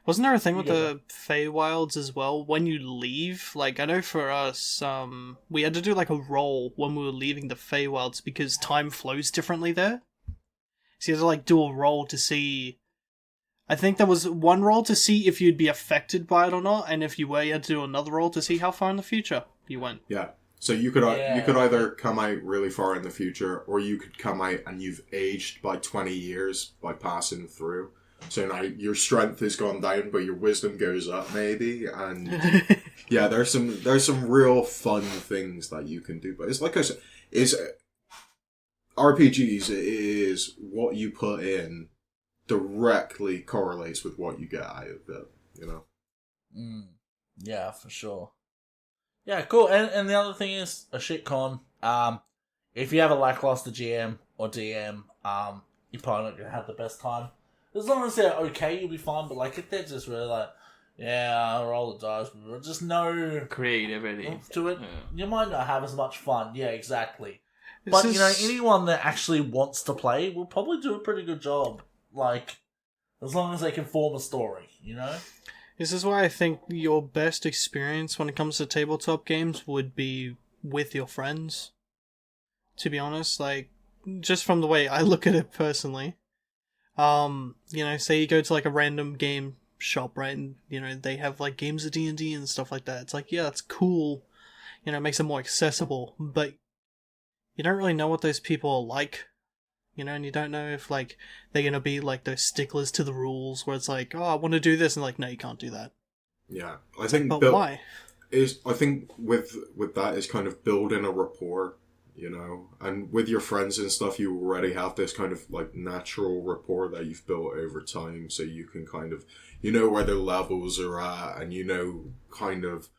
Wasn't there a thing with the Feywilds as well? When you leave, like, I know for us, we had to do, like, a roll when we were leaving the Feywilds because time flows differently there. So you had to, like, do a roll to see... I think there was one roll to see if you'd be affected by it or not, and if you were, you had to do another roll to see how far in the future you went. Yeah. So you could either come out really far in the future, or you could come out and you've aged by 20 years by passing through. So now your strength has gone down, but your wisdom goes up, maybe. And yeah, there's some real fun things that you can do. But it's like I said, RPGs is what you put in directly correlates with what you get out of it. You know. Yeah, for sure. Yeah, cool. And the other thing is a shit con. If you have a lackluster GM or DM, you're probably not gonna have the best time. As long as they're okay, you'll be fine. But like, if they're just really like, yeah, I'll roll the dice, but just no creativity to it, yeah. You might not have as much fun. Yeah, exactly. But you know, anyone that actually wants to play will probably do a pretty good job. Like, as long as they can form a story, you know. This is why I think your best experience when it comes to tabletop games would be with your friends. To be honest, like, just from the way I look at it personally. You know, say you go to like a random game shop, right, and you know they have like games of D&D and stuff like that. It's like, yeah, that's cool. You know, it makes it more accessible, but you don't really know what those people are like. You know, and you don't know if like they're gonna be like those sticklers to the rules, where it's like, oh, I want to do this, and like, no, you can't do that. Yeah, I think. But why? I think with that is kind of building a rapport. you know? And with your friends and stuff, you already have this kind of like natural rapport that you've built over time, so you can kind of, you know where their levels are at, and you know kind of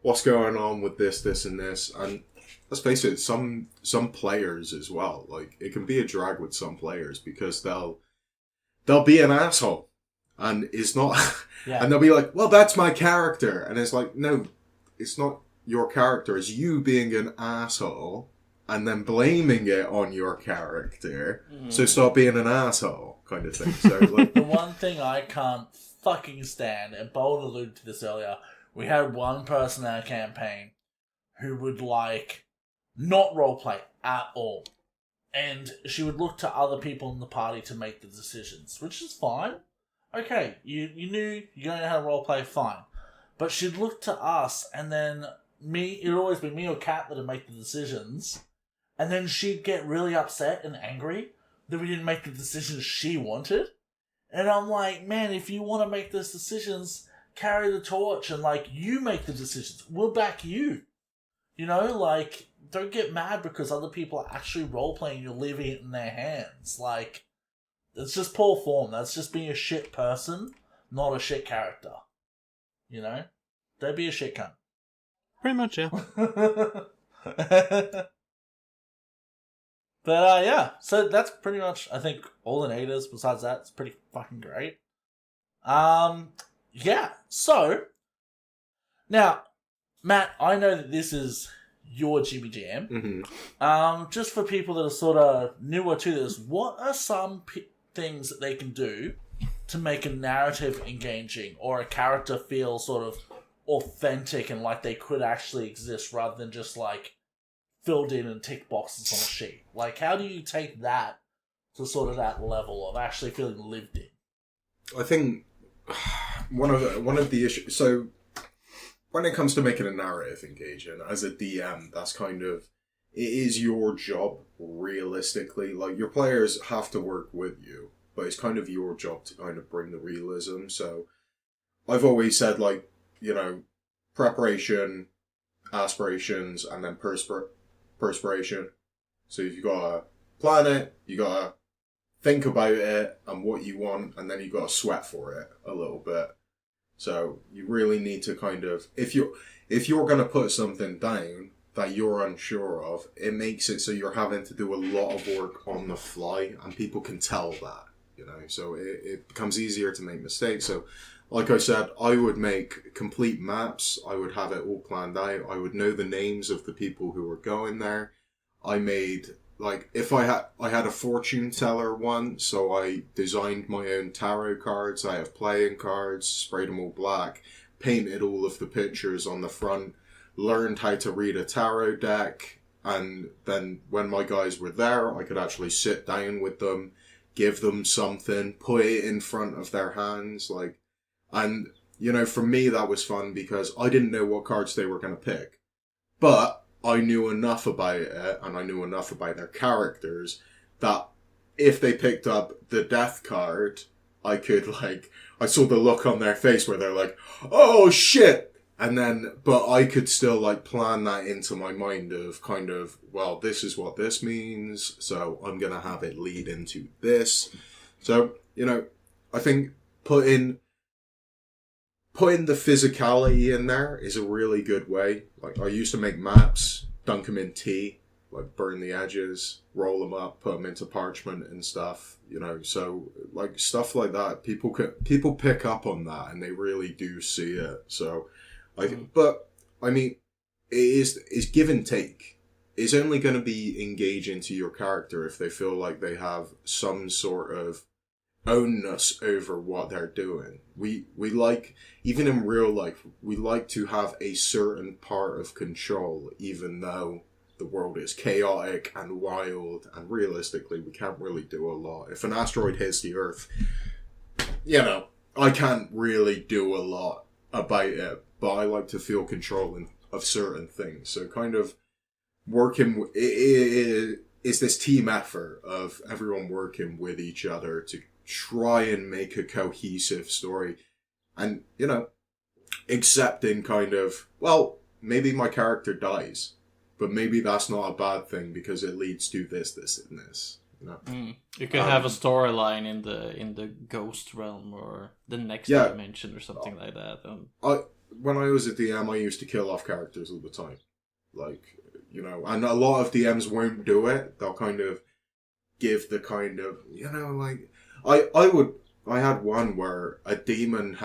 what's going on with this and this. And let's face it, some players as well, like, it can be a drag with some players because they'll be an asshole, and it's not, Yeah. and they'll be like, well, that's my character, and it's like, no, it's not your character, it's you being an asshole, and then blaming it on your character, so stop being an asshole, kind of thing. So, like, The one thing I can't fucking stand, and Bold alluded to this earlier, we had one person in our campaign who would, like, not roleplay at all. And she would look to other people in the party to make the decisions, which is fine. Okay, you knew you don't know how to roleplay, fine. But she'd look to us, and then it'd always be me or Kat that'd make the decisions, and then she'd get really upset and angry that we didn't make the decisions she wanted. And I'm like, man, if you want to make those decisions, carry the torch and, like, you make the decisions. We'll back you. You know, like, don't get mad because other people are actually roleplaying, you're leaving it in their hands. Like, it's just poor form. That's just being a shit person, not a shit character. You know? Don't be a shit cunt. Pretty much, yeah. But, yeah. So that's pretty much, I think, all the negatives. Besides that, it's pretty fucking great. Yeah. So, now, Matt, I know that this is your GBGM. Just for people that are sort of newer to this, what are some things that they can do to make a narrative engaging or a character feel sort of authentic and like they could actually exist rather than just like filled in and tick boxes on a sheet? Like, how do you take that to sort of that level of actually feeling lived in? I think one of the issues. So, when it comes to making a narrative engaging, as a DM, that's kind of, it is your job, realistically. Like, your players have to work with you, but it's kind of your job to kind of bring the realism. So, I've always said, like, you know, preparation, aspirations, and then perspiration. So, if you gotta plan it, you gotta think about it and what you want, and then you gotta sweat for it a little bit. So you really need to kind of, if you're going to put something down that you're unsure of, it makes it so you're having to do a lot of work on the fly, and people can tell that, you know, so it becomes easier to make mistakes. So like I said, I would make complete maps. I would have it all planned out. I would know the names of the people who were going there. I made, like, if I had a fortune teller once, so I designed my own tarot cards. I have playing cards, sprayed them all black, painted all of the pictures on the front, learned how to read a tarot deck, and then when my guys were there, I could actually sit down with them, give them something, put it in front of their hands, like, and, you know, for me that was fun because I didn't know what cards they were going to pick. But I knew enough about it, and I knew enough about their characters, that if they picked up the death card, I could, like, I saw the look on their face where they're like, oh shit! And then, but I could still, like, plan that into my mind of kind of, well, this is what this means, so I'm gonna have it lead into this. So, you know, I think putting the physicality in there is a really good way. Like, I used to make maps, dunk them in tea, like burn the edges, roll them up, put them into parchment and stuff, you know. So, like, stuff like that, people pick up on that and they really do see it. So, like, but I mean, it's give and take. It's only going to be engaging to your character if they feel like they have some sort of ownness over what they're doing. We like, even in real life, we like to have a certain part of control, even though the world is chaotic and wild, and realistically we can't really do a lot. If an asteroid hits the Earth, you know, I can't really do a lot about it, but I like to feel control of certain things. So kind of working, it's this team effort of everyone working with each other to try and make a cohesive story, and, you know, accepting kind of, well, maybe my character dies, but maybe that's not a bad thing because it leads to this, and this. You know? You could have a storyline in the ghost realm or the next dimension or something like that. When I was a DM, I used to kill off characters all the time. Like, you know, and a lot of DMs won't do it. They'll kind of give the kind of, you know, like, I had one where a demon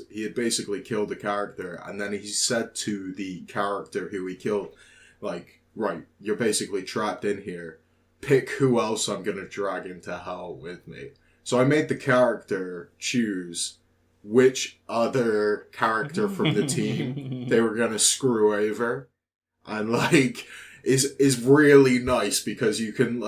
he had basically killed a character, and then he said to the character who he killed, like, right, you're basically trapped in here. Pick who else I'm going to drag into hell with me. So I made the character choose which other character from the team they were going to screw over. And, like, is really nice because you can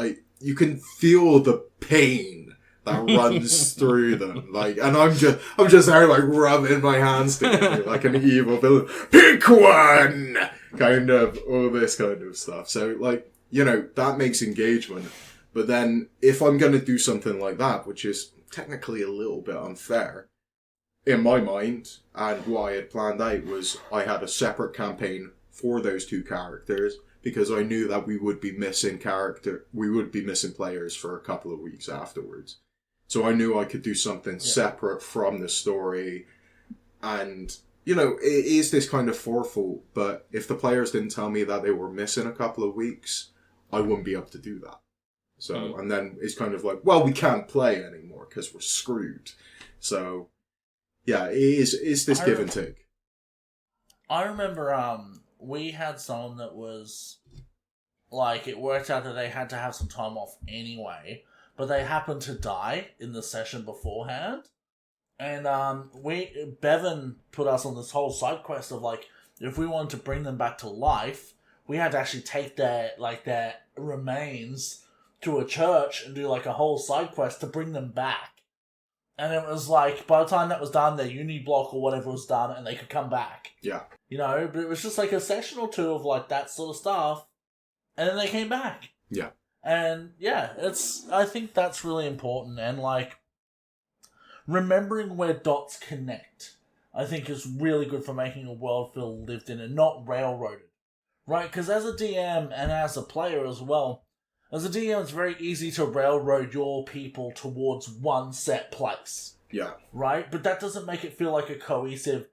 feel the pain that runs through them. Like, and I'm just there, like, rubbing my hands together like an evil villain. Pick one! Kind of, all this kind of stuff. So, like, you know, that makes engagement. But then, if I'm going to do something like that, which is technically a little bit unfair, in my mind, and what I had planned out was I had a separate campaign for those two characters, because I knew that we would be missing players for a couple of weeks afterwards. So I knew I could do something separate from the story. And, you know, it is this kind of fourfold, but if the players didn't tell me that they were missing a couple of weeks, I wouldn't be able to do that. So, and then it's kind of like, well, we can't play anymore because we're screwed. So, yeah, it's this give and take. I remember, we had someone that was, like, it worked out that they had to have some time off anyway, but they happened to die in the session beforehand. And, Bevan put us on this whole side quest of, like, if we wanted to bring them back to life, we had to actually take their remains to a church and do, like, a whole side quest to bring them back. And it was like, by the time that was done, their uni block or whatever was done, and they could come back. Yeah. You know, but it was just like a session or two of, like, that sort of stuff, and then they came back. Yeah. And, yeah, I think that's really important, and, like, remembering where dots connect, I think is really good for making a world feel lived in and not railroaded. Right? Because as a DM and as a player as well, as a DM, it's very easy to railroad your people towards one set place. Yeah. Right? But that doesn't make it feel like a cohesive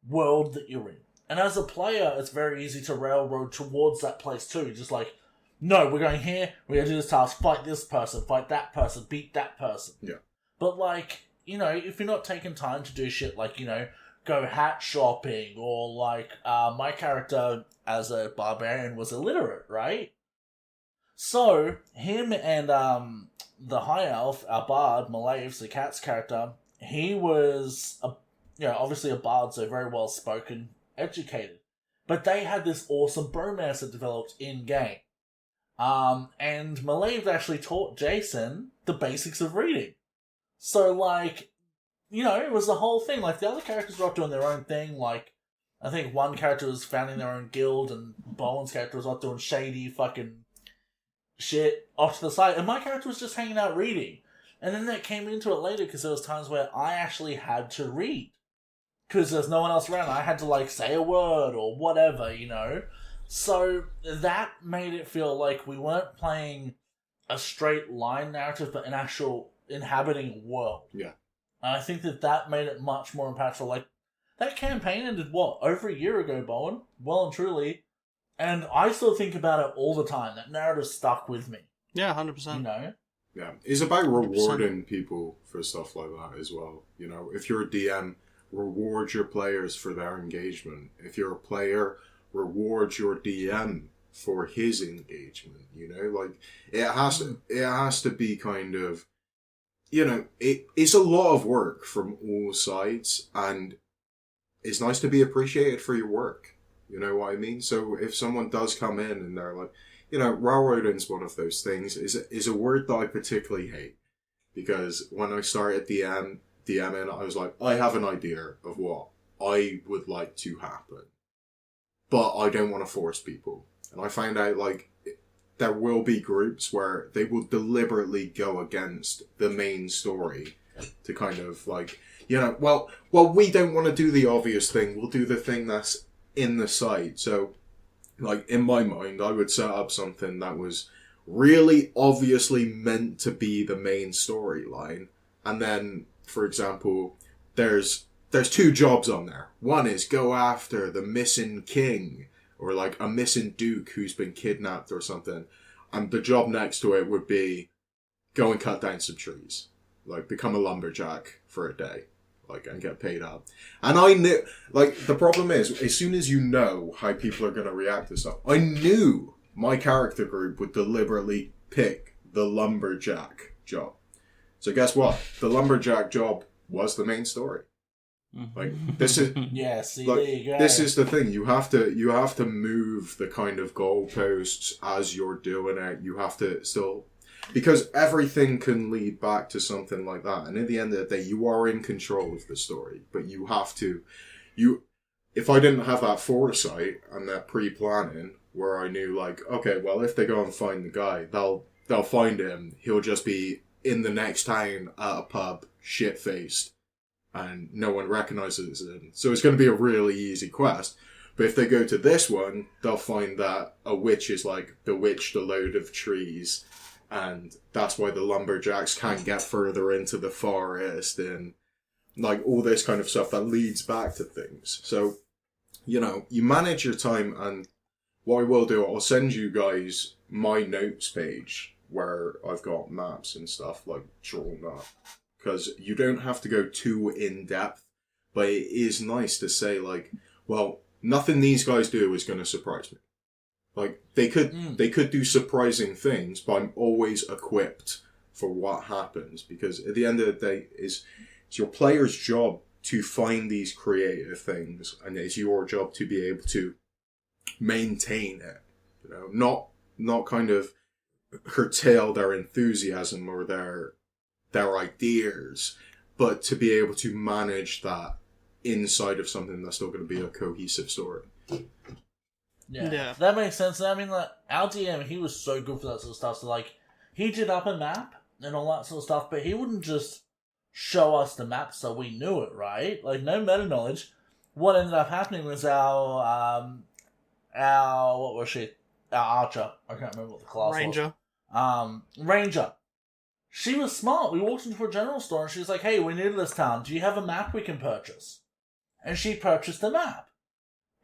world that you're in. And as a player, it's very easy to railroad towards that place too. Just like, no, we're going here, we're going to do this task, fight this person, fight that person, beat that person. Yeah. But, like, you know, if you're not taking time to do shit like, you know, go hat shopping, or, like, my character as a barbarian was illiterate, right? So, him and the high elf, our bard, Malaves, the cat's character, he was, obviously a bard, so very well spoken, educated. But they had this awesome bromance that developed in-game. And Malave actually taught Jason the basics of reading. So, like, you know, it was the whole thing. Like, the other characters were off doing their own thing. Like, I think one character was founding their own guild, and Bowen's character was off doing shady fucking shit off to the side. And my character was just hanging out reading. And then that came into it later, because there was times where I actually had to read. Because there's no one else around. I had to, like, say a word or whatever, you know? So that made it feel like we weren't playing a straight line narrative, but an actual inhabiting world. Yeah. And I think that made it much more impactful. Like, that campaign ended, over a year ago, Bowen? Well and truly. And I still think about it all the time. That narrative stuck with me. Yeah, 100%. You know? Yeah. It's about rewarding people for stuff like that as well. You know, if you're a DM, reward your players for their engagement. If you're a player, reward your DM for his engagement. You know, like, it has to be kind of, you know, it's a lot of work from all sides, and it's nice to be appreciated for your work. You know what I mean? So if someone does come in and they're like, you know, railroading's one of those things, is a word that I particularly hate. Because when I started DMing, I was like, I have an idea of what I would like to happen, but I don't want to force people. And I found out, like, there will be groups where they will deliberately go against the main story to kind of, like, you know, well, we don't want to do the obvious thing. We'll do the thing that's in the side. So like, in my mind, I would set up something that was really obviously meant to be the main storyline. And then, for example, there's 2 jobs on there. One is go after the missing king, or like a missing duke who's been kidnapped or something. And the job next to it would be go and cut down some trees. Like, become a lumberjack for a day. Like, and get paid up. And I knew, like, the problem is, as soon as you know how people are going to react to stuff, I knew my character group would deliberately pick the lumberjack job. So guess what? The lumberjack job was the main story. Like, this is Yeah, see, like, there you go. this is the thing. You have to move the kind of goalposts as you're doing it. You have to still, because everything can lead back to something like that. And at the end of the day, you are in control of the story, but you have to. If I didn't have that foresight and that pre-planning, where I knew, like, okay, well, if they go and find the guy, they'll find him. He'll just be in the next town at a pub, shit-faced, and no one recognizes him. So it's going to be a really easy quest. But if they go to this one, they'll find that a witch is, like, bewitched a load of trees, and that's why the lumberjacks can't get further into the forest, and, like, all this kind of stuff that leads back to things. So, you know, you manage your time, and what I will do, I'll send you guys my notes page where I've got maps and stuff, like, drawn up. Because you don't have to go too in-depth, but it is nice to say, like, well, nothing these guys do is going to surprise me. Like, they could do surprising things, but I'm always equipped for what happens. Because at the end of the day, it's your player's job to find these creative things, and it's your job to be able to maintain it. You know, not kind of curtail their enthusiasm or their ideas, but to be able to manage that inside of something that's still going to be a cohesive story. Yeah, that makes sense. I mean, like, our DM, he was so good for that sort of stuff. So, like, he did up a map and all that sort of stuff, but he wouldn't just show us the map so we knew it, right? Like, no meta knowledge. What ended up happening was our what was she? Our archer. I can't remember what the class Ranger. was. Ranger. She was smart. We walked into a general store and she was like, hey, we're new to this town. Do you have a map we can purchase? And she purchased a map.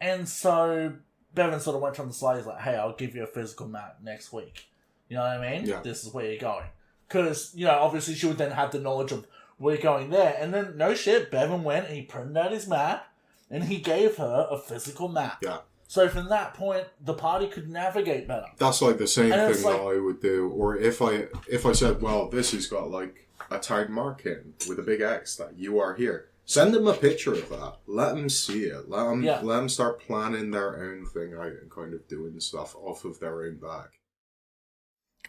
And so Bevan sort of went from the slide. He's like, hey, I'll give you a physical map next week. You know what I mean? Yeah. This is where you're going. Because, you know, obviously she would then have the knowledge of we're going there. And then, no shit, Bevan went and he printed out his map and he gave her a physical map. Yeah. So from that point, the party could navigate better. That's like the same And thing it's like, that I would do. Or if I said, well, this has got like a tag marking with a big X that you are here. Send them a picture of that. Let them see it. Let them start planning their own thing out and kind of doing stuff off of their own back.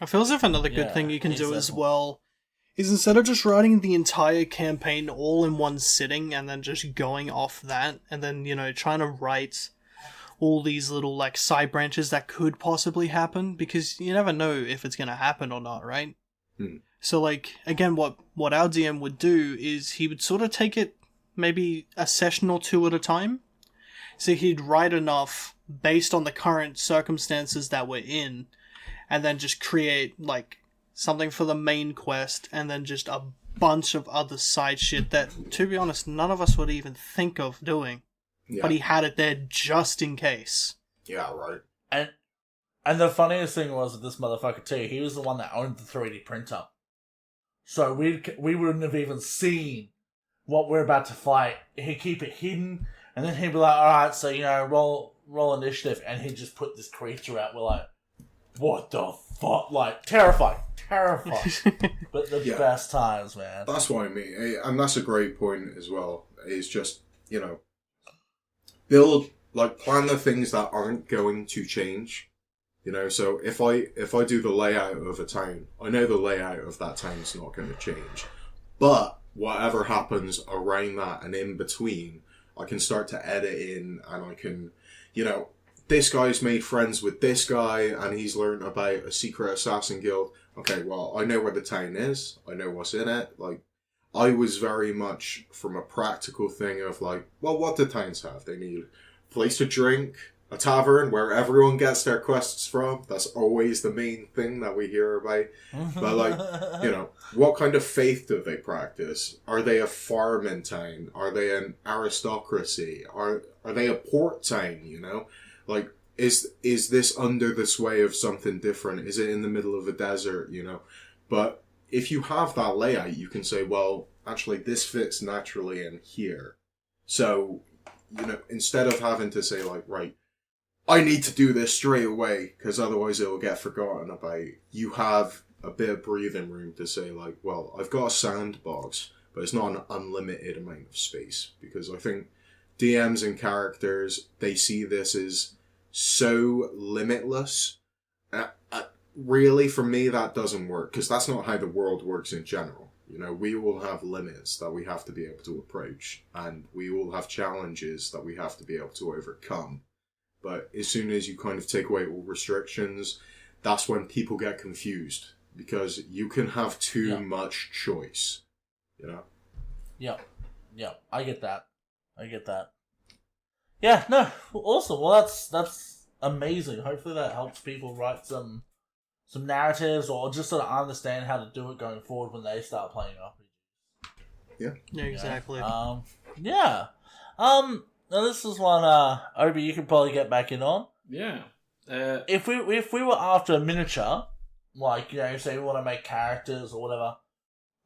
I feel as if another good thing you can do as well is instead of just writing the entire campaign all in one sitting and then just going off that and then, you know, trying to write all these little, like, side branches that could possibly happen, because you never know if it's going to happen or not, right? So, like, again, what our DM would do is he would sort of take it maybe a session or two at a time. So he'd write enough based on the current circumstances that we're in, and then just create, like, something for the main quest, and then just a bunch of other side shit that, to be honest, none of us would even think of doing. Yeah. But he had it there just in case. Yeah, right. And the funniest thing was with this motherfucker too, he was the one that owned the 3D printer. So we wouldn't have even seen what we're about to fight. He'd keep it hidden, and then he'd be like, alright, so, you know, roll initiative, and he'd just put this creature out. We're like, what the fuck? Like, terrified. But the best times, man. That's what I mean. And that's a great point as well. It's just, you know, plan the things that aren't going to change. You know, so if I do the layout of a town, I know the layout of that town's not going to change. But whatever happens around that and in between, I can start to edit in, and I can, you know, this guy's made friends with this guy and he's learned about a secret assassin guild. Okay, well, I know where the town is. I know what's in it. Like, I was very much from a practical thing of like, well, what do towns have? They need a place to drink, a tavern where everyone gets their quests from. That's always the main thing that we hear about. But, like, you know, what kind of faith do they practice? Are they a farming town? Are they an aristocracy? Are they a port town, you know? Like, is this under the sway of something different? Is it in the middle of a desert, you know? But if you have that layout, you can say, well, actually, this fits naturally in here. So, you know, instead of having to say, like, right, I need to do this straight away, because otherwise it will get forgotten about, you have a bit of breathing room to say, like, well, I've got a sandbox, but it's not an unlimited amount of space. Because I think DMs and characters, they see this as so limitless. Really, for me, that doesn't work, because that's not how the world works in general. You know, we will have limits that we have to be able to approach, and we will have challenges that we have to be able to overcome. But as soon as you kind of take away all restrictions, that's when people get confused, because you can have too much choice, you know? Yeah, I get that. Yeah, no, awesome. Well, that's amazing. Hopefully that helps people write some narratives, or just sort of understand how to do it going forward when they start playing RPGs. Yeah, exactly. Now this is one, Obi, you could probably get back in on. Yeah. If we were after a miniature, like, you know, say we want to make characters or whatever,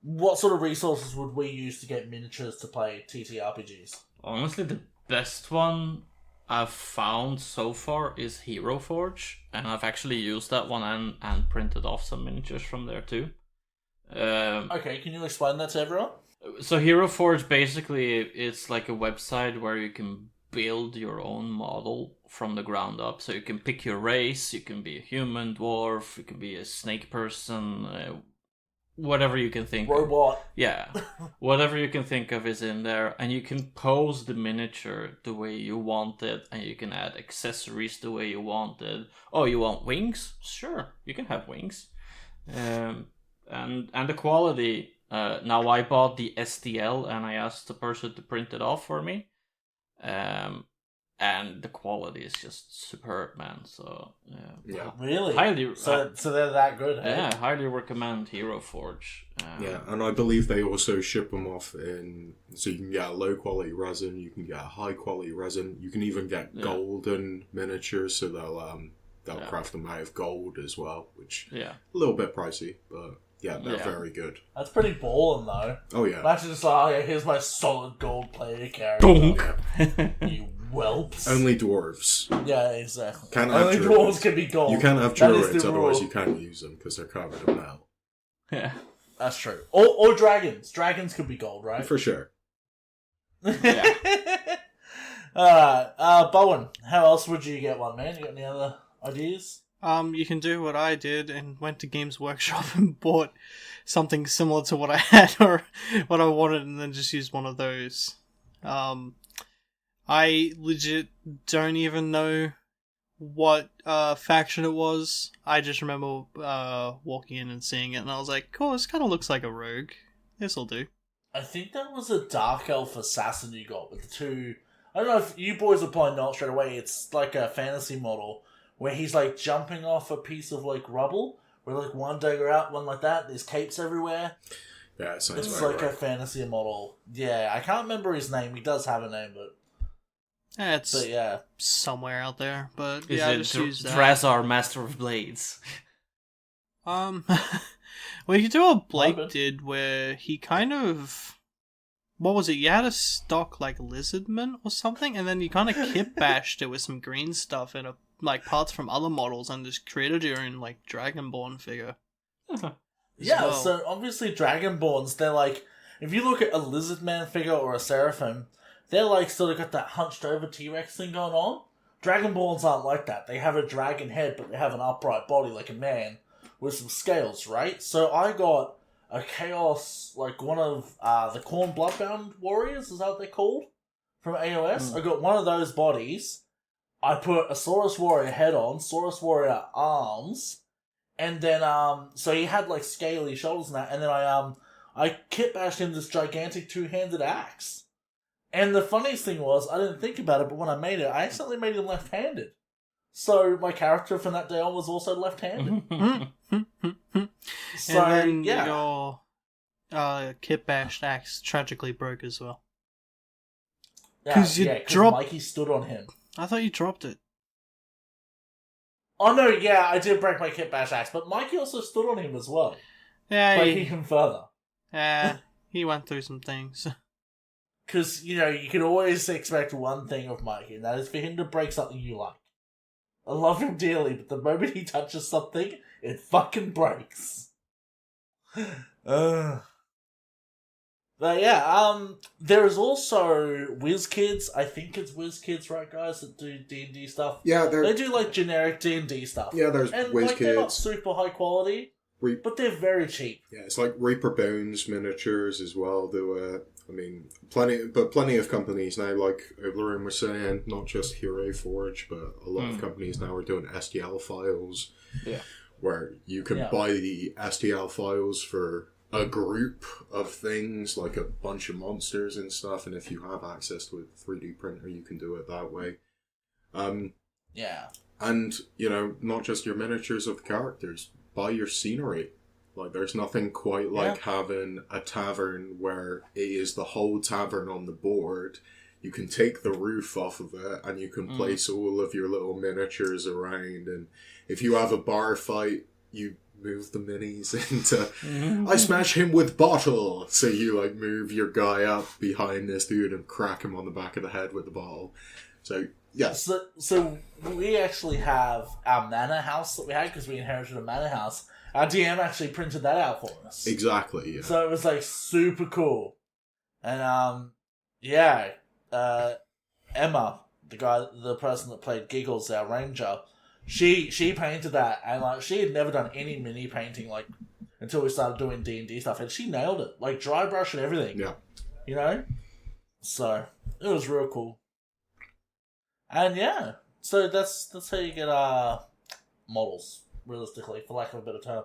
what sort of resources would we use to get miniatures to play TTRPGs? Honestly, the best one I've found so far is Hero Forge, and I've actually used that one and printed off some miniatures from there too. Okay, can you explain that to everyone? So Hero Forge, basically, it's like a website where you can build your own model from the ground up. So you can pick your race, you can be a human, dwarf, you can be a snake person, whatever you can think Robot. of. Yeah. Whatever you can think of is in there, and you can pose the miniature the way you want it, and you can add accessories the way you want it. Oh, you want wings? Sure, you can have wings. And the quality... now I bought the STL and I asked the person to print it off for me, and the quality is just superb, man. So Really? highly. So they're that good, hey? Yeah, highly recommend Hero Forge. Yeah, and I believe they also ship them off in, so you can get a low quality resin, you can get a high quality resin, you can even get golden miniatures, so they'll craft them out of gold as well, which a little bit pricey, but. Yeah, they're very good. That's pretty ballin', though. Oh, yeah. Imagine just like, oh, yeah, here's my solid gold player character. You whelps. Only dwarves. Yeah, exactly. Only dwarves can be gold. You can't have druids, otherwise you can't use them, because they're covered in metal. Yeah. That's true. Or dragons. Dragons could be gold, right? For sure. Yeah. Alright, Bowen, how else would you get one, man? You got any other ideas? You can do what I did and went to Games Workshop and bought something similar to what I had or what I wanted, and then just used one of those. I legit don't even know what faction it was. I just remember walking in and seeing it, and I was like, cool, this kind of looks like a rogue. This'll do. I think that was a Dark Elf assassin you got with the two... I don't know if you boys will probably know it straight away. It's like a fantasy model where he's like jumping off a piece of like rubble, where like one dagger out, one like that. There's capes everywhere. Yeah, it sounds It's right. like a fantasy model. Yeah, I can't remember his name. He does have a name, but It's yeah, somewhere out there. But Is yeah, I it just used that. Drazar, Master of Blades? Well, you do what Blake Robin. did, where he kind of... What was it? You had a stock like Lizardman or something, and then you kind of kit bashed it with some green stuff and like parts from other models, and just created your own like Dragonborn figure. yeah. well. So obviously, Dragonborns, they're like, if you look at a Lizardman figure or a Seraphim, they're like sort of got that hunched over T-Rex thing going on. Dragonborns aren't like that. They have a dragon head, but they have an upright body like a man with some scales, right? So I got a Chaos, like one of the Khorne Bloodbound Warriors, is that what they're called? From AOS. I got one of those bodies. I put a Saurus Warrior head on, Saurus Warrior arms, and then, so he had like scaly shoulders and that, and then I kit bashed him this gigantic two-handed axe. And the funniest thing was, I didn't think about it, but when I made it, I accidentally made him left-handed. So my character from that day on was also left-handed. So, and then yeah. your kit bashed axe tragically broke as well. Yeah, 'Cause you because dropped- Mikey stood on him. I thought you dropped it. Oh no, yeah, I did break my kit bash axe, but Mikey also stood on him as well. Yeah, Breaking him further. he went through some things. Because, you know, you can always expect one thing of Mikey, and that is for him to break something you like. I love him dearly, but the moment he touches something, it fucking breaks. But yeah, there is also WizKids. I think it's WizKids, right, guys, that do D&D stuff. Yeah, They do, like, generic D&D stuff. Yeah, there's And, like, they're not WizKids. super high quality, but they're very cheap. Yeah, it's like Reaper Bones miniatures as well. Though, I mean, plenty of companies now, like Oblerin was saying, not just Hero Forge, but a lot of companies now are doing STL files. Yeah. Where you can buy the STL files for a group of things, like a bunch of monsters and stuff, and if you have access to a 3D printer, you can do it that way. Yeah. And, you know, not just your miniatures of the characters, buy your scenery. Like, there's nothing quite like having a tavern where it is the whole tavern on the board. You can take the roof off of it, and you can place all of your little miniatures around, and if you have a bar fight, you move the minis into I smash him with bottle, so you like move your guy up behind this dude and crack him on the back of the head with the bottle. So yes, So we actually have our manor house that we had because we inherited a manor house. Our DM actually printed that out for us. exactly. Yeah. So it was like super cool, and Emma, the person that played Giggles, our ranger. She painted that, and like she had never done any mini painting like until we started doing D&D stuff, and she nailed it, like dry brush and everything. Yeah. You know, so it was real cool. And yeah, so that's how you get models, realistically, for lack of a better term.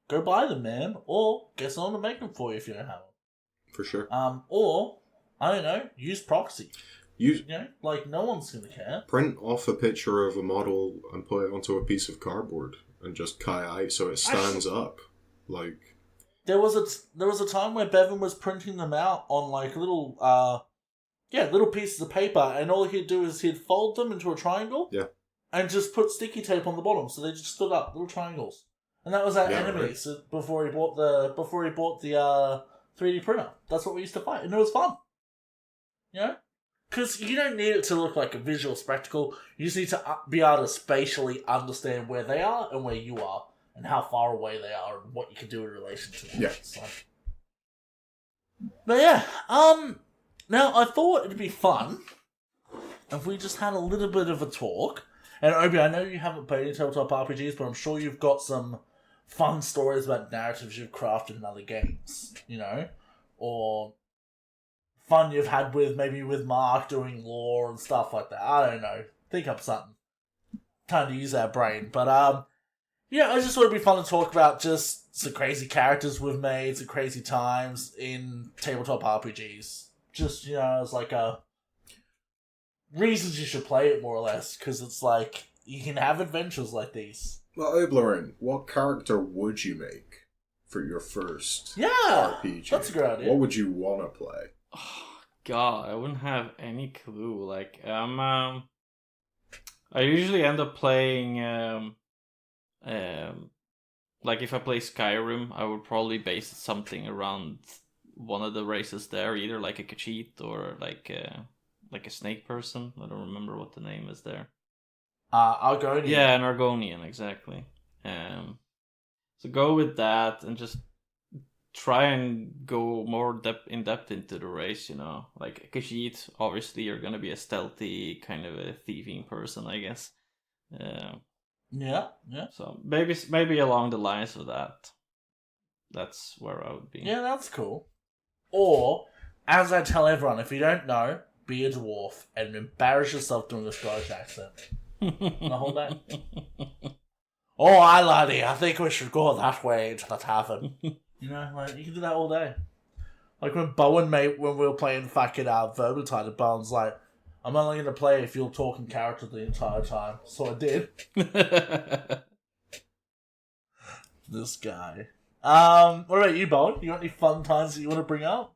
Go buy them, man, or get someone to make them for you if you don't have them. For sure. Or I don't know, use proxy. You know, like no one's gonna care. print off a picture of a model and put it onto a piece of cardboard and just cut it out so it stands up. Like there was a time where Bevan was printing them out on like little little pieces of paper, and all he'd do is he'd fold them into a triangle, and just put sticky tape on the bottom, so they just stood up, little triangles. And that was our enemies before he bought the 3D printer. That's what we used to fight, and it was fun. You know. Because you don't need it to look like a visual spectacle. You just need to be able to spatially understand where they are and where you are, and how far away they are, and what you can do in relation to them. Yeah. So. But yeah, now I thought it'd be fun if we just had a little bit of a talk. And Obi, I know you haven't played any TableTop RPGs, but I'm sure you've got some fun stories about narratives you've crafted in other games, you know? Or fun you've had with Mark doing lore and stuff like that. I don't know. Think up something. Time to use our brain. But I just thought it'd be fun to talk about just some crazy characters we've made, some crazy times in tabletop RPGs. Just, as like a reasons you should play it, more or less, because it's like you can have adventures like these. Well, Oblerin, what character would you make for your first RPG? That's a good idea. What would you want to play? Oh, God, I wouldn't have any clue. Like, I usually end up playing, like if I play Skyrim, I would probably base something around one of the races there, either like a Khajiit or like a snake person. I don't remember what the name is there. Argonian. Yeah, an Argonian, exactly. So go with that and just try and go more in depth into the race, Like Khajiit, obviously you're going to be a stealthy, kind of a thieving person, I guess. Yeah. So maybe along the lines of that. That's where I would be. Yeah, that's cool. Or, as I tell everyone, if you don't know, be a dwarf and embarrass yourself doing a Scottish accent. The whole day. Oh, aye, laddie, I think we should go that way to the tavern. You can do that all day. Like when Bowen when we were playing fucking Vermintide, and Bowen's like, I'm only going to play if you're talking character the entire time. So I did. This guy. What about you, Bowen? You got any fun times that you want to bring up?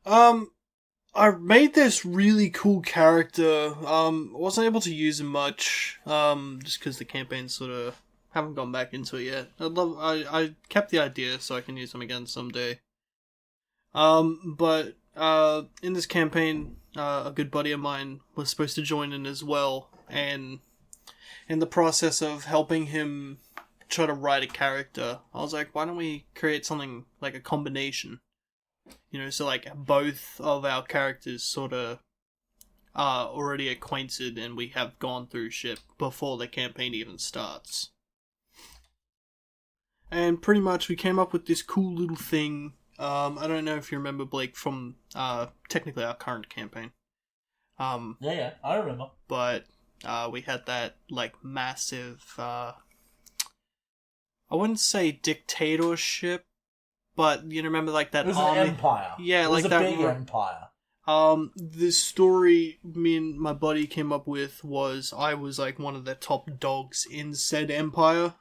I made this really cool character. Wasn't able to use him much. Just because the campaign sort of haven't gone back into it yet. I kept the idea so I can use him again someday. But in this campaign, a good buddy of mine was supposed to join in as well, and in the process of helping him try to write a character, I was like, why don't we create something like a combination? So like both of our characters sort of are already acquainted and we have gone through shit before the campaign even starts. And pretty much we came up with this cool little thing. I don't know if you remember, Blake, from technically our current campaign. Yeah, I remember. But we had that like massive, I wouldn't say dictatorship, but you remember like that It was army? an empire. Yeah, it like was that. a big empire. The story me and my buddy came up with was I was like one of the top dogs in said empire.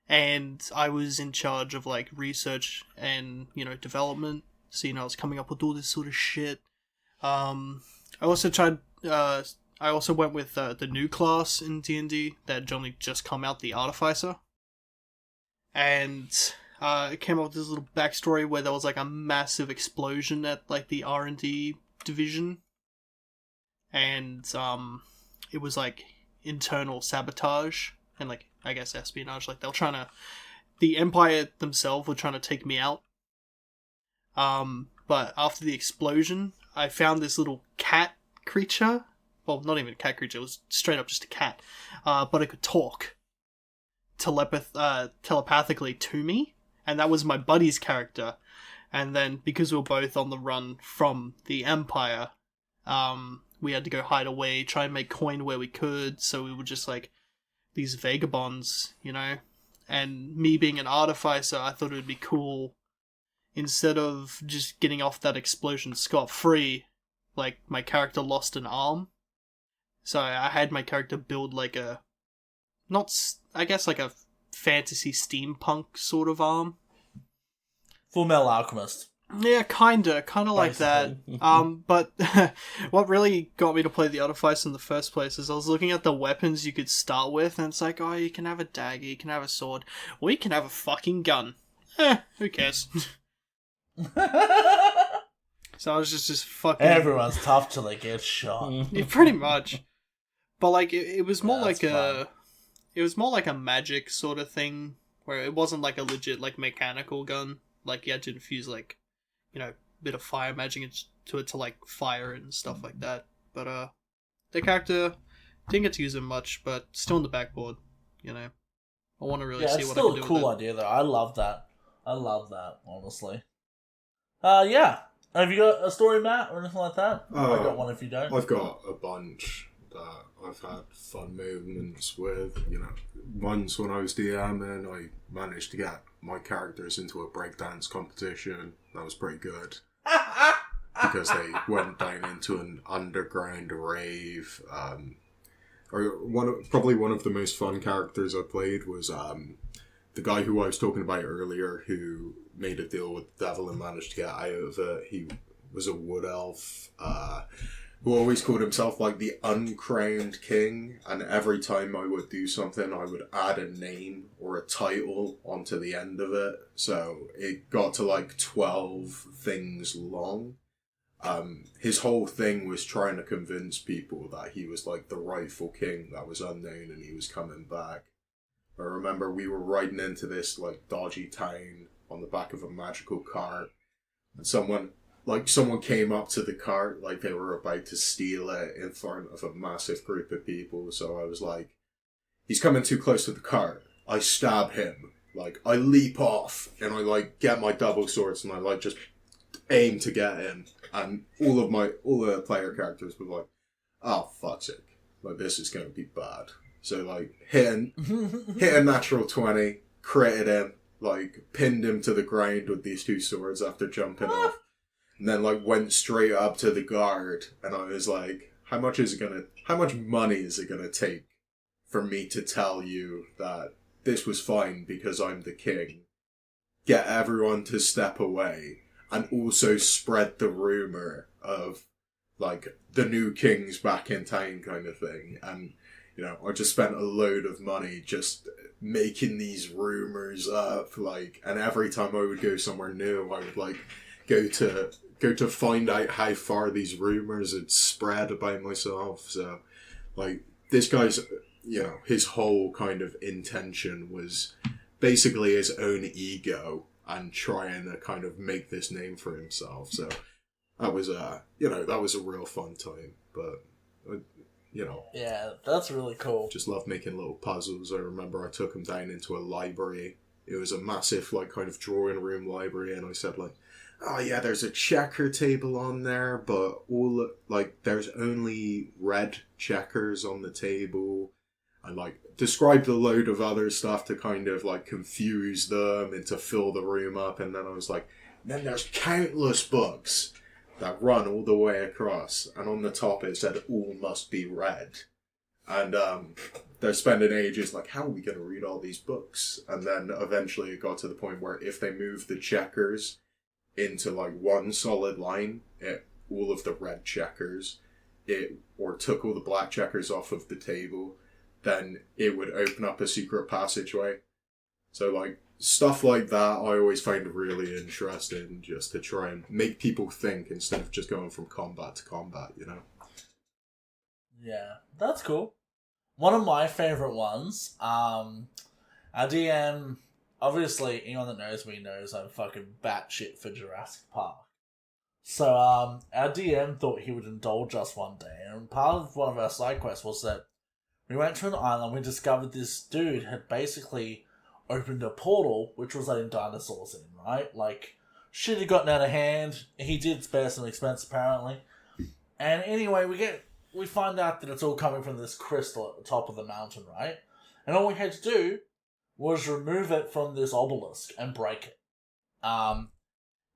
And I was in charge of like research and development. So I was coming up with all this sort of shit. I also tried. I also went with the new class in D&D that only just come out, the Artificer. And it came up with this little backstory where there was like a massive explosion at like the R&D division, and it was like internal sabotage and like I guess espionage. Like the Empire themselves were trying to take me out. But after the explosion, I found this little cat creature. Well, not even a cat creature. It was straight up just a cat. But it could talk telepathically to me. And that was my buddy's character. And then, because we were both on the run from the Empire, we had to go hide away, try and make coin where we could. So we were just like these vagabonds, And me being an artificer, I thought it would be cool, instead of just getting off that explosion scot-free, like, my character lost an arm. So I had my character build like a fantasy steampunk sort of arm. Full Metal Alchemist. Yeah, kinda like that. But what really got me to play the Artificer in the first place is I was looking at the weapons you could start with, and it's like, oh, you can have a dagger, you can have a sword, or you can have a fucking gun. Who cares? So I was just fucking... Everyone's tough till they get shot. Yeah, pretty much. But like, it was more That's like fun. it was more like a magic sort of thing, where it wasn't like a legit like mechanical gun. Like you had to infuse like, bit of fire magic into it to like fire it and stuff like that. But the character didn't get to use it much, but still on the backboard. I want to really see what I can do. Yeah, it's still a cool idea though. I love that, honestly. Yeah. Have you got a story, Matt, or anything like that? I got one if you don't. I've got a bunch that I've had fun moments with. Once when I was DMing, I managed to get my characters into a breakdance competition. That was pretty good. Because they went down into an underground rave. Probably one of the most fun characters I played was the guy who I was talking about earlier, who made a deal with the devil and managed to get out of it. He was a wood elf who always called himself like the uncrowned king, and every time I would do something I would add a name or a title onto the end of it, so it got to like 12 things long. His whole thing was trying to convince people that he was like the rightful king that was unknown and he was coming back. I remember we were riding into this like dodgy town on the back of a magical cart, and someone came up to the cart like they were about to steal it in front of a massive group of people. So I was like, he's coming too close to the cart. I stab him. Like, I leap off and I like get my double swords and I like just aim to get him. And all the player characters were like, oh, fuck's sake. Like, this is going to be bad. So like, hit a natural 20, critted him. like pinned him to the ground with these 2 swords after jumping off, and then like went straight up to the guard, and I was like, how much money is it gonna take for me to tell you that this was fine because I'm the king? Get everyone to step away, and also spread the rumor of like the new king's back in town kind of thing. And I just spent a load of money just making these rumors up, like, and every time I would go somewhere new, I would like go to find out how far these rumors had spread about myself. So like this guy's his whole kind of intention was basically his own ego and trying to kind of make this name for himself. So that was that was a real fun time. But yeah, that's really cool. Just love making little puzzles. I remember I took him down into a library. It was a massive like kind of drawing room library, and I said like, oh yeah, there's a checker table on there, but there's only red checkers on the table. And like described a load of other stuff to kind of like confuse them and to fill the room up. And then I was like, then there's countless books that run all the way across, and on the top it said all must be read. And they're spending ages like, how are we going to read all these books? And then eventually it got to the point where if they moved the checkers into like one solid line, all of the red checkers, or took all the black checkers off of the table, then it would open up a secret passageway. So like stuff like that I always find really interesting, just to try and make people think instead of just going from combat to combat, Yeah, that's cool. One of my favourite ones, our DM, obviously anyone that knows me knows I'm fucking batshit for Jurassic Park. So our DM thought he would indulge us one day, and part of one of our side quests was that we went to an island, we discovered this dude had basically opened a portal which was letting dinosaurs in, right? Like, shit had gotten out of hand. He did spare some expense apparently. And anyway, we find out that it's all coming from this crystal at the top of the mountain, right? And all we had to do was remove it from this obelisk and break it.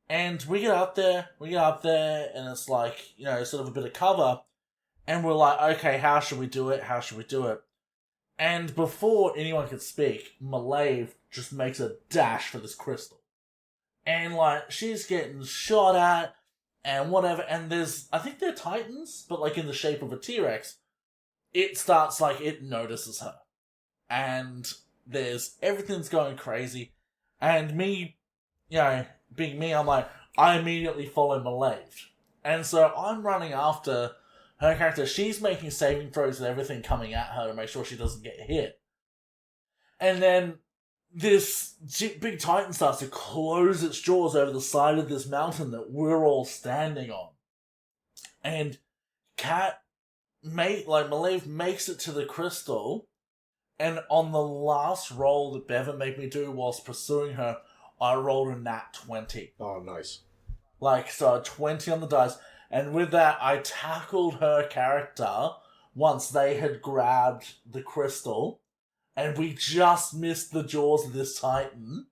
And we get up there, and it's like, sort of a bit of cover. And we're like, okay, how should we do it? And before anyone could speak, Malayv just makes a dash for this crystal. And like, she's getting shot at and whatever. And I think they're titans, but like in the shape of a T-Rex. It starts like, it notices her. And everything's going crazy. And me, being me, I'm like, I immediately follow Malayv. And so I'm running after her character. She's making saving throws and everything coming at her to make sure she doesn't get hit. And then this big titan starts to close its jaws over the side of this mountain that we're all standing on. And Malayv makes it to the crystal, and on the last roll that Bevan made me do whilst pursuing her, I rolled a nat 20. Oh, nice. So a 20 on the dice. And with that, I tackled her character once they had grabbed the crystal, and we just missed the jaws of this titan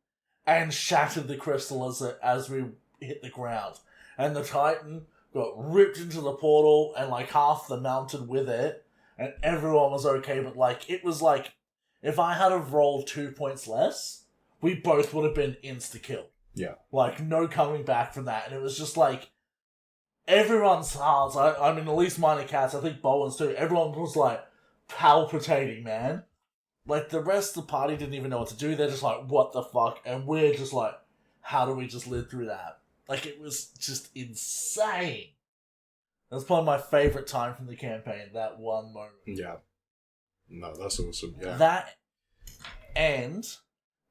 and shattered the crystal as we hit the ground. And the titan got ripped into the portal and like half the mountain with it, and everyone was okay. But like, it was like, if I had have rolled 2 points less, we both would have been insta-kill. Yeah. Like, no coming back from that. And it was just like, everyone's hearts, I mean, at least mine and Cats, I think Bowen's too, everyone was like palpitating, man. Like, the rest of the party didn't even know what to do. They're just like, what the fuck? And we're just like, how do we just live through that? Like, it was just insane. That's probably my favourite time from the campaign, that one moment. Yeah. No, that's awesome, yeah. That, and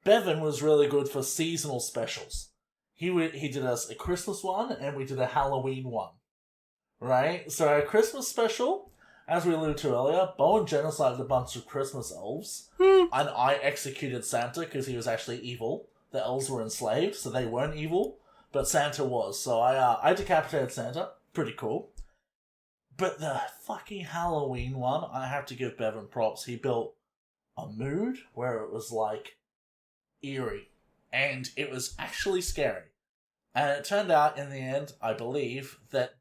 Bevan was really good for seasonal specials. He did us a Christmas one, and we did a Halloween one. Right? So our Christmas special, as we alluded to earlier, Bowen genocided a bunch of Christmas elves, and I executed Santa because he was actually evil. The elves were enslaved, so they weren't evil, but Santa was. So I decapitated Santa. Pretty cool. But the fucking Halloween one, I have to give Bevan props. He built a mood where it was like eerie and it was actually scary. And it turned out, in the end, I believe, that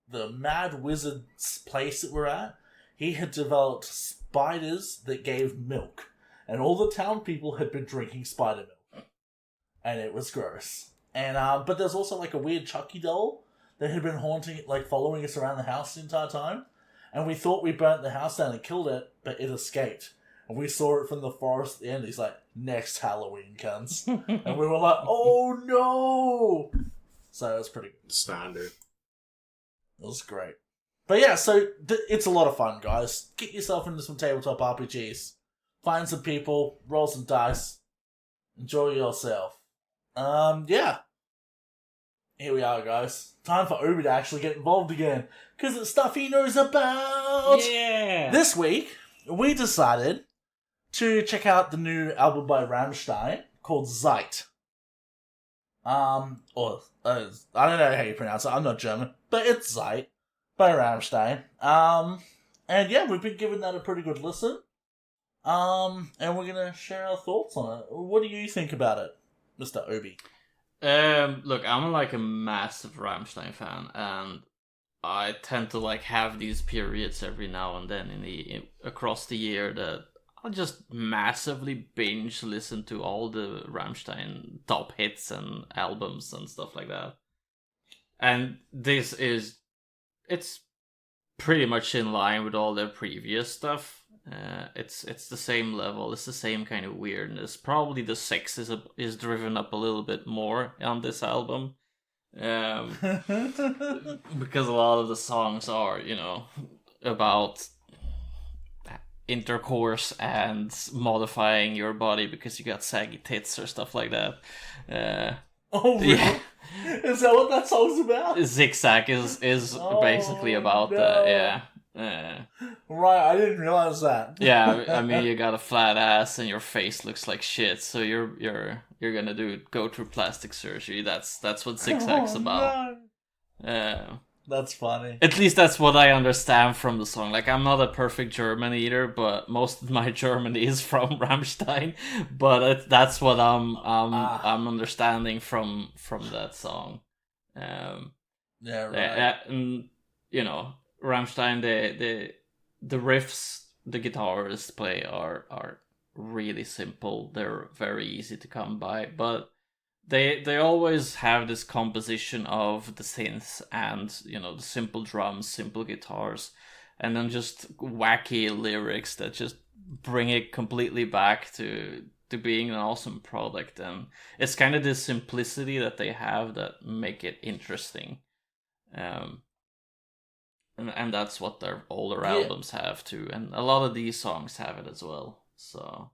the Mad Wizard's place that we're at, he had developed spiders that gave milk. And all the town people had been drinking spider milk. And it was gross. And but there's also like a weird Chucky doll that had been haunting, like following us around the house the entire time. And we thought we burnt the house down and killed it, but it escaped. And we saw it from the forest at the end. He's like, next Halloween, cunts. And we were like, oh no! So it was pretty good. Standard. It was great. But yeah, so it's a lot of fun, guys. Get yourself into some tabletop RPGs. Find some people, roll some dice, enjoy yourself. Yeah. Here we are, guys. Time for Obi to actually get involved again. Because it's stuff he knows about! Yeah! This week, we decided to check out the new album by Rammstein called Zeit. I don't know how you pronounce it, I'm not German, but it's Zeit by Rammstein. And yeah, we've been giving that a pretty good listen. And we're gonna share our thoughts on it. What do you think about it, Mr. Obi? Look, I'm like a massive Rammstein fan, and I tend to like have these periods every now and then across the year that I'll just massively binge listen to all the Rammstein top hits and albums and stuff like that. And it's pretty much in line with all their previous stuff. It's the same level. It's the same kind of weirdness. Probably the sex is driven up a little bit more on this album, because a lot of the songs are, about intercourse and modifying your body because you got saggy tits or stuff like that. Oh, really? Yeah. Is that what that song's about? Zigzag is basically about that. Yeah. Right, I didn't realize that. Yeah, I mean, you got a flat ass and your face looks like shit, so you're gonna go through plastic surgery. That's what Zigzag's about. No. That's funny. At least that's what I understand from the song. Like, I'm not a perfect German either, but most of my German is from Rammstein. But that's what I'm understanding from that song. Yeah, right. And Rammstein, the riffs the guitarists play are really simple. They're very easy to come by, but they always have this composition of the synths and the simple drums, simple guitars, and then just wacky lyrics that just bring it completely back to being an awesome product. And it's kind of this simplicity that they have that make it interesting. And that's what their older albums have too, and a lot of these songs have it as well. So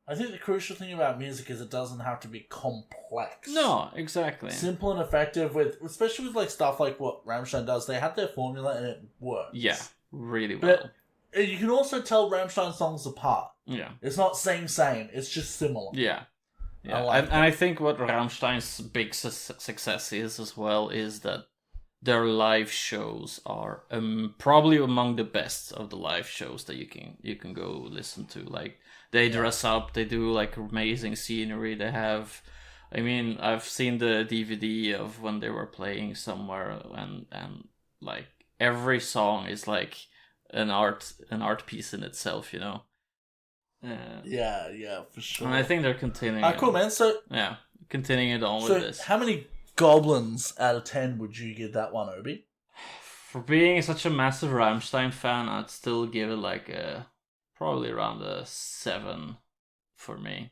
I think the crucial thing about music is it doesn't have to be complex. No, exactly. Simple and effective, especially with like stuff like what Rammstein does. They have their formula and it works. Yeah, really well. But you can also tell Rammstein songs apart. Yeah, it's not same. It's just similar. Yeah. And I think what Rammstein's big success is as well is that their live shows are probably among the best of the live shows that you can go listen to. Like, they dress up, they do like amazing scenery. They have, I've seen the DVD of when they were playing somewhere, and like every song is like an art piece in itself, Yeah, for sure. And I think they're continuing. Cool, man. So continuing it on with this. How many goblins out of 10 would you give that one, Obi? For being such a massive Rammstein fan, I'd still give it like probably around a 7 for me.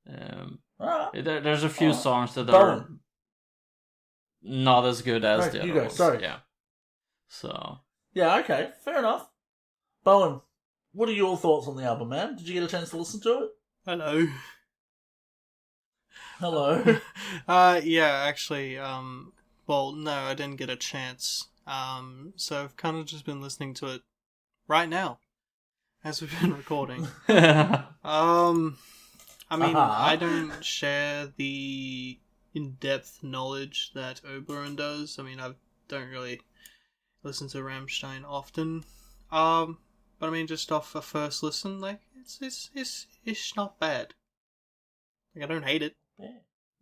There's a few songs that are not as good as the other ones. Sorry. Yeah. So. Yeah. Okay. Fair enough. Bowen, what are your thoughts on the album, man? Did you get a chance to listen to it? Hello. Yeah, actually, well, no, I didn't get a chance. So I've kind of just been listening to it right now, as we've been recording. I don't share the in-depth knowledge that Oberon does. I don't really listen to Rammstein often. But just off a first listen, like, it's not bad. Like, I don't hate it.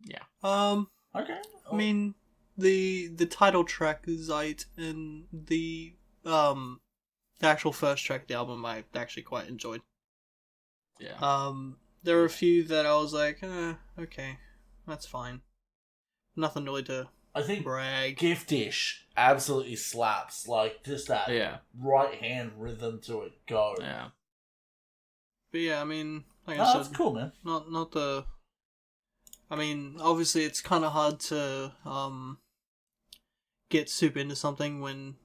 Yeah. Okay. I mean, the title track is Zeit, and the actual first track of the album I actually quite enjoyed. Yeah. There were a few that I was like, okay, that's fine. Nothing really to I think brag. Giftish absolutely slaps. Like, just that right hand rhythm to it go. Yeah. But yeah, I mean, like Oh, I said, that's cool, man. not the. I mean, obviously, it's kind of hard to get super into something when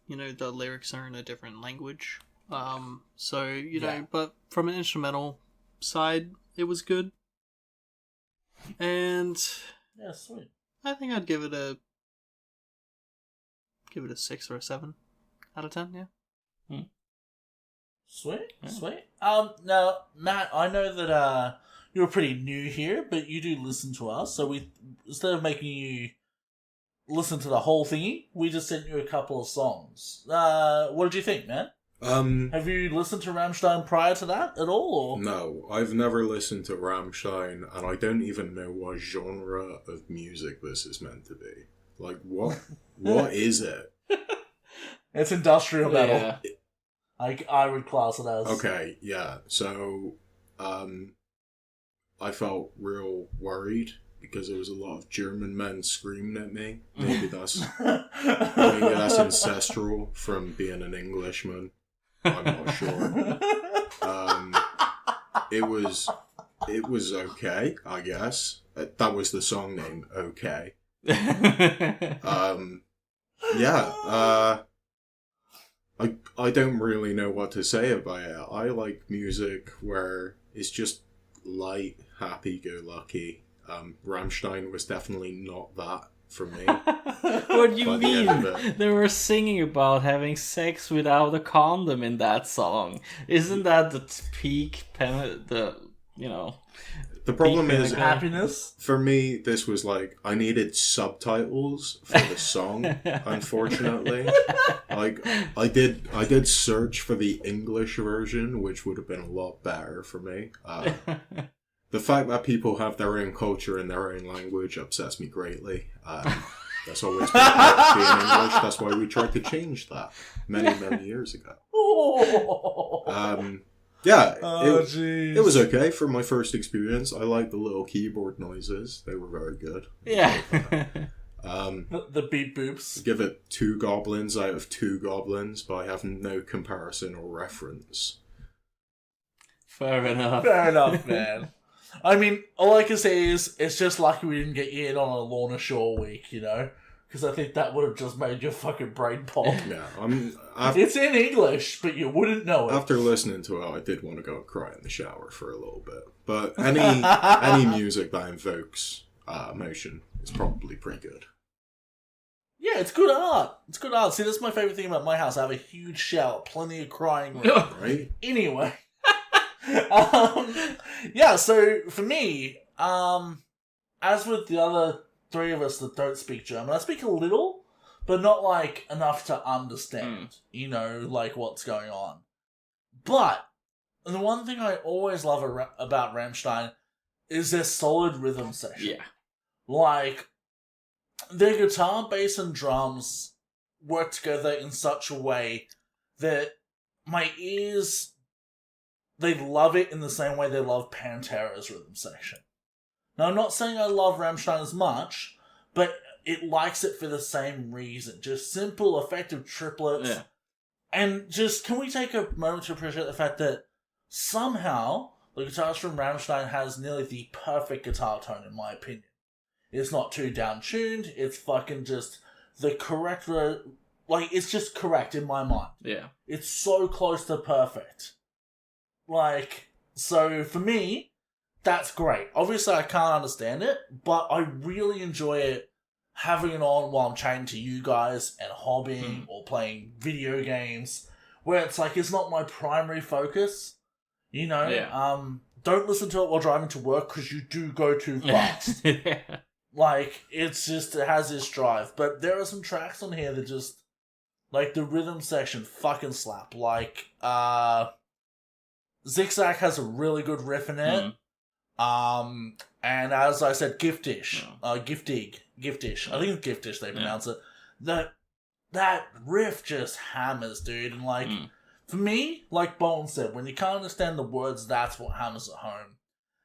the lyrics are in a different language. So know, but from an instrumental side, it was good, and yeah, sweet. I think I'd give it a 6 or a 7 out of 10. Yeah. Sweet, sweet. Now, Matt, I know that you're pretty new here, but you do listen to us. So instead of making you listen to the whole thingy, we just sent you a couple of songs. What did you think, man? Have you listened to Rammstein prior to that at all? Or? No, I've never listened to Rammstein, and I don't even know what genre of music this is meant to be. Like, what is it? It's industrial metal. Yeah. I would class it as. Okay, yeah. So, I felt real worried because there was a lot of German men screaming at me. Maybe that's ancestral from being an Englishman. I'm not sure. It was okay, I guess. That was the song name, Okay. I don't really know what to say about it. I like music where it's just light, happy-go-lucky. Rammstein was definitely not that for me. What do you mean? They were singing about having sex without a condom in that song. Isn't that the peak The problem is, happiness. For me, this was like, I needed subtitles for the song, unfortunately. Like, I did search for the English version, which would have been a lot better for me. The fact that people have their own culture and their own language upsets me greatly. That's always been part of being English. That's why we tried to change that many, many years ago. It was okay for my first experience. I liked the little keyboard noises. They were very good. Yeah. The beat boops. Give it 2 goblins out of 2 goblins, but I have no comparison or reference. Fair enough. Fair enough, man. I mean, all I can say is, it's just lucky we didn't get you in on a Lorna Shore week, Because I think that would have just made your fucking brain pop. Yeah, it's in English, but you wouldn't know it. After listening to it, I did want to go and cry in the shower for a little bit. But any music that invokes emotion is probably pretty good. Yeah, it's good art. It's good art. See, that's my favourite thing about my house. I have a huge shower, plenty of crying room. Right? Anyway. So for me, as with the other 3 of us that don't speak German, I speak a little, but not like enough to understand, like what's going on. But the one thing I always love about Rammstein is their solid rhythm section. Yeah. Like, their guitar, bass, and drums work together in such a way that my ears, they love it in the same way they love Pantera's rhythm section. Now, I'm not saying I love Rammstein as much, but it likes it for the same reason. Just simple, effective triplets. Yeah. And just, can we take a moment to appreciate the fact that somehow the guitarist from Rammstein has nearly the perfect guitar tone, in my opinion. It's not too down-tuned, it's fucking just the correct... it's just correct in my mind. Yeah. It's so close to perfect. So for me, that's great. Obviously, I can't understand it, but I really enjoy it having it on while I'm chatting to you guys and hobbying or playing video games, where it's like, it's not my primary focus, Yeah. Don't listen to it while driving to work, because you do go too fast. Yeah. It's just, it has this drive. But there are some tracks on here that just, the rhythm section fucking slap. Zigzag has a really good riff in it. And as I said, Giftish. Giftish. I think it's Giftish they pronounce it. That riff just hammers, dude. And like, for me, like Bolton said, when you can't understand the words, that's what hammers at home.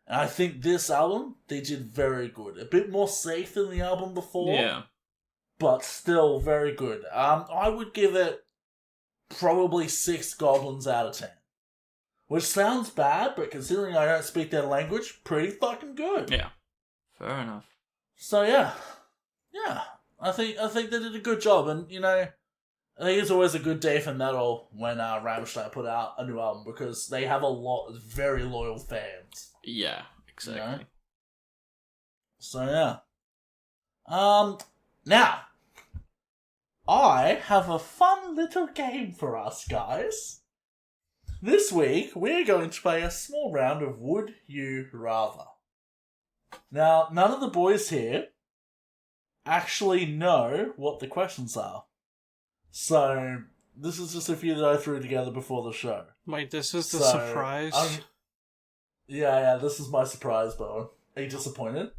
And I think this album, they did very good. A bit more safe than the album before. Yeah. But still very good. I would give it probably 6 goblins out of 10. Which sounds bad, but considering I don't speak their language, pretty fucking good. Yeah. Fair enough. So yeah. I think they did a good job, and you know, I think it's always a good day for metal when Rammstein put out a new album because they have a lot of very loyal fans. Yeah, exactly. You know? So yeah. Now, I have a fun little game for us, guys. This week, we're going to play a small round of Would You Rather. Now, none of the boys here actually know what the questions are. So, this is just a few that I threw together before the show. Wait, this is the surprise? Yeah, this is my surprise, Bowen. Are you disappointed?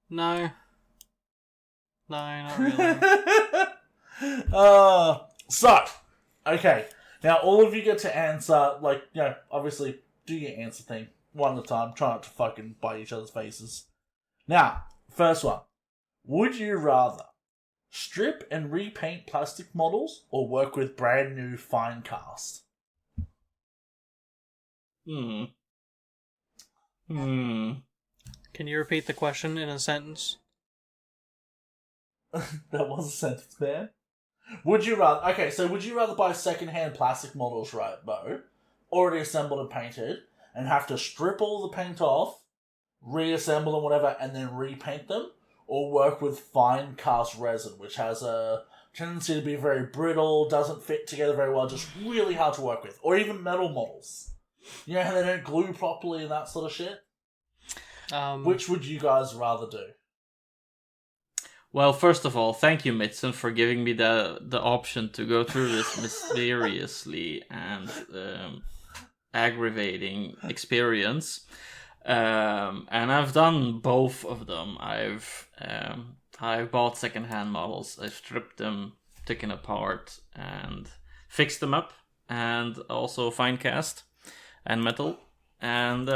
No. No, not really. So, okay. Now, all of you get to answer, like, you know, obviously, do your answer thing one at a time. Try not to fucking bite each other's faces. Now, first one. Would you rather strip and repaint plastic models or work with brand new fine cast? Can you repeat the question in a sentence? That was a sentence, man. Would you rather buy second-hand plastic models, right, Bo, already assembled and painted, and have to strip all the paint off, reassemble them, whatever, and then repaint them, or work with fine cast resin, which has a tendency to be very brittle, doesn't fit together very well, just really hard to work with, or even metal models. You know how they don't glue properly and that sort of shit? Which would you guys rather do? Well, first of all, thank you, Mitson, for giving me the option to go through this mysteriously and aggravating experience. And I've done both of them. I've bought secondhand models. I've stripped them, taken apart, and fixed them up, and also fine cast and metal. And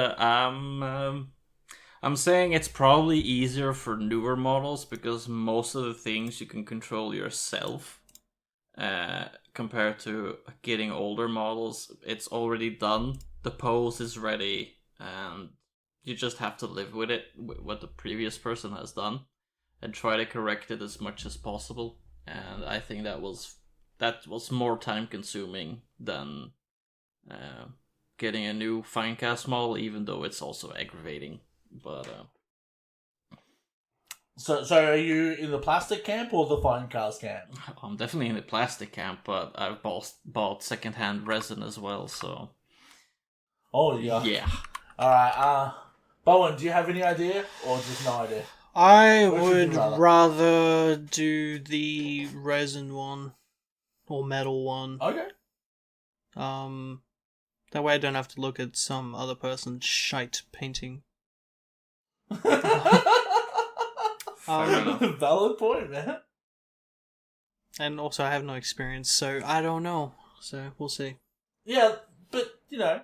I'm saying it's probably easier for newer models because most of the things you can control yourself. Compared to getting older models, it's already done. The pose is ready, and you just have to live with it, what the previous person has done, and try to correct it as much as possible. And I think that was more time consuming than getting a new fine cast model, even though it's also aggravating. But So are you in the plastic camp or the fine cast camp? I'm definitely in the plastic camp, but I've bought secondhand resin as well, so... Oh, yeah. Yeah. Alright, Bowen, do you have any idea, or just no idea? I would rather do the resin one, or metal one. Okay. That way I don't have to look at some other person's shite painting. Valid point, man. And also I have no experience, so I don't know. So we'll see. Yeah, but you know,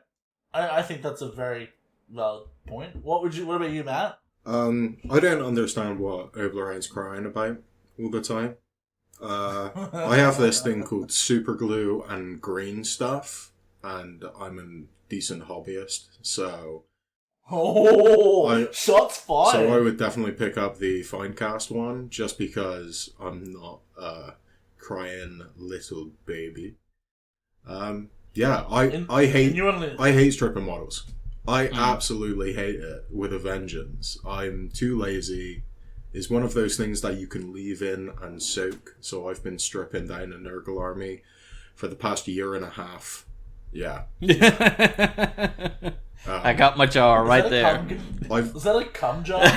I think that's a very valid point. What about you, Matt? I don't understand what Oblerone's crying about all the time. I have this thing called super glue and green stuff, and I'm a decent hobbyist, so... Shots fired! So I would definitely pick up the fine cast one, just because I'm not a crying little baby. I hate stripping models. I absolutely hate it with a vengeance. I'm too lazy. It's one of those things that you can leave in and soak, so I've been stripping down a Nurgle army for the past year and a half. Yeah. I got my jar right there. Is that a cum jar?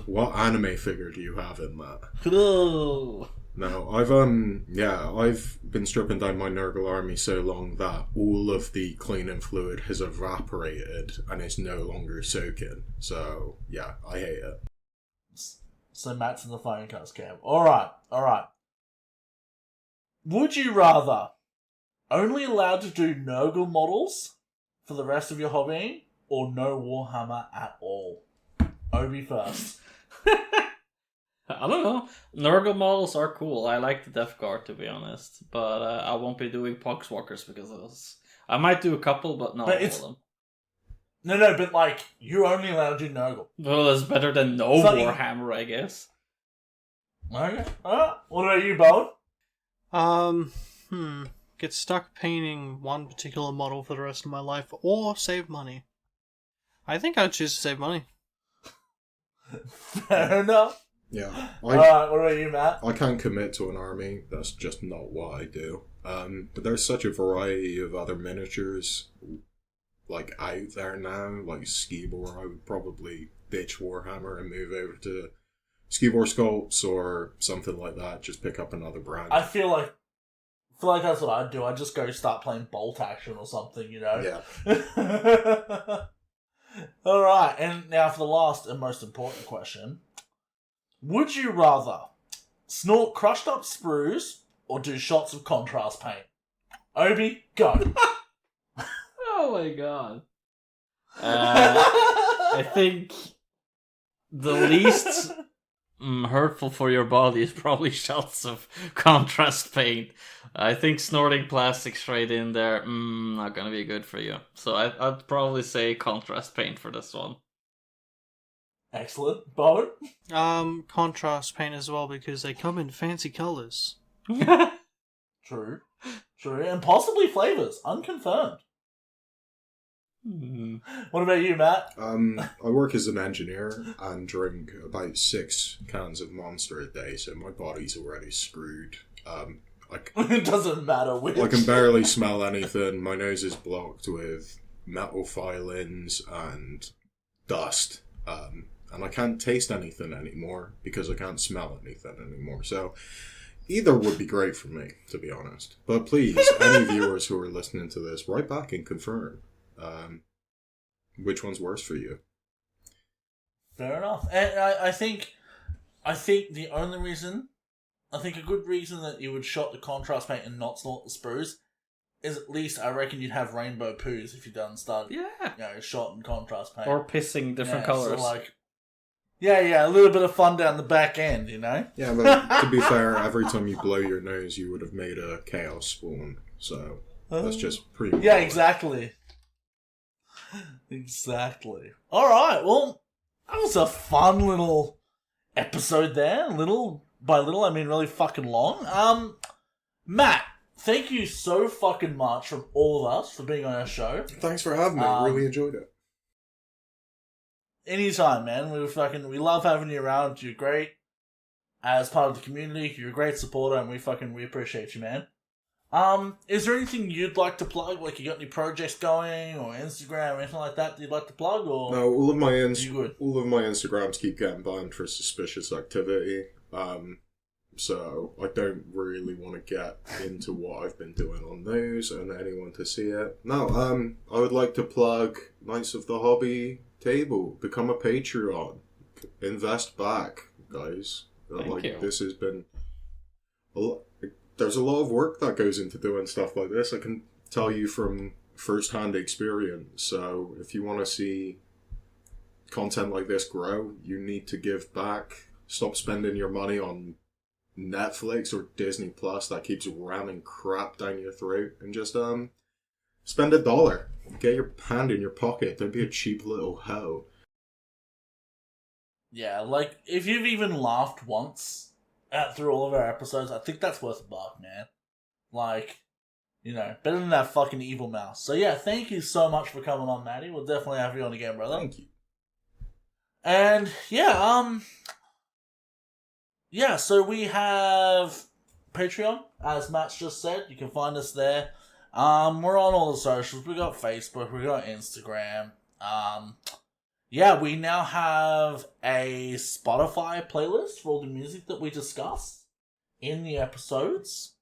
What anime figure do you have in that? No, I've been stripping down my Nurgle army so long that all of the cleaning fluid has evaporated and is no longer soaking. So yeah, I hate it. So Matt's in the phone cast camp. Alright. Would you rather only allowed to do Nurgle models for the rest of your hobbying, or no Warhammer at all? Obi first. I don't know. Nurgle models are cool. I like the Death Guard, to be honest. But I won't be doing Poxwalkers because of this. I might do a couple, but not all of them. No, but like, you're only allowed to do Nurgle. Well, that's better than no Warhammer, I guess. Okay. What about you, Bowen? Get stuck painting one particular model for the rest of my life, or save money. I think I'd choose to save money. Fair enough. Yeah. Alright, what about you, Matt? I can't commit to an army. That's just not what I do. But there's such a variety of other miniatures like out there now, like Skibor. I would probably ditch Warhammer and move over to Skibor Sculpts or something like that. Just pick up another brand. I feel like that's what I'd do. I'd just go start playing Bolt Action or something, you know? Yeah. Alright, and now for the last and most important question. Would you rather snort crushed up sprues or do shots of contrast paint? Obi, go. Oh my god. I think the least hurtful for your body is probably shots of contrast paint. I think snorting plastic straight in there, not gonna be good for you. So I'd probably say contrast paint for this one. Excellent. Bowen? Contrast paint as well, because they come in fancy colours. True. And possibly flavours. Unconfirmed. What about you, Matt? I work as an engineer and drink about 6 cans of Monster a day, so my body's already screwed. It doesn't matter which. I can barely smell anything. My nose is blocked with metal filings and dust. And I can't taste anything anymore because I can't smell anything anymore. So either would be great for me, to be honest. But please, any viewers who are listening to this, write back and confirm which one's worse for you. Fair enough. And I think the only reason, I think a good reason that you would shot the contrast paint and not snort the sprues is at least I reckon you'd have rainbow poos if you done started. Yeah. Shot in contrast paint. Or pissing different colours. So like, yeah, a little bit of fun down the back end, you know? Yeah, but to be fair, every time you blow your nose, you would have made a chaos spawn. So that's just pretty. Yeah, exactly. Exactly. Alright, well, that was a fun little episode there. Little by little, I mean really fucking long. Matt, thank you so fucking much from all of us for being on our show. Thanks for having me. I really enjoyed it. Anytime, man. We love having you around. You're great as part of the community. You're a great supporter, and we appreciate you, man. Is there anything you'd like to plug? Like, you got any projects going, or Instagram, or anything like that you'd like to plug? Or no, all of my Instagrams keep getting banned for suspicious activity. So I don't really want to get into what I've been doing on those and anyone to see it. No, I would like to plug Knights of the Hobby Table. Become a Patreon. Invest back, guys. Thank you. This has been there's a lot of work that goes into doing stuff like this. I can tell you from first-hand experience. So if you want to see content like this grow, you need to give back. Stop spending your money on Netflix or Disney Plus that keeps ramming crap down your throat, and just spend $1. Get your hand in your pocket. Don't be a cheap little hoe. Yeah, like, if you've even laughed once through all of our episodes, I think that's worth $1, man. Like, you know, better than that fucking evil mouse. So yeah, thank you so much for coming on, Matty. We'll definitely have you on again, brother. Thank you. And yeah, so we have Patreon, as Matt's just said. You can find us there. We're on all the socials. We got Facebook, we got Instagram. Yeah, we now have a Spotify playlist for all the music that we discuss. in the episodes.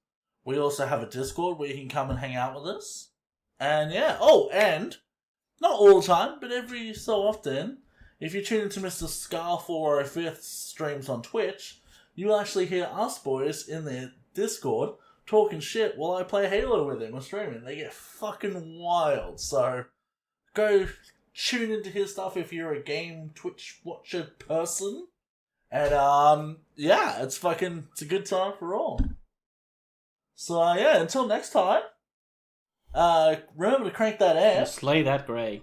We also have a Discord where you can come and hang out with us. And yeah, and not all the time, but every so often, if you tune into Mr. Scar405th streams on Twitch, you'll actually hear us boys in the Discord talking shit while I play Halo with him or streaming. They get fucking wild, so go tune into his stuff if you're a game Twitch watcher person. And yeah, it's a good time for all. So yeah, until next time, remember to crank that ass. Slay that grey.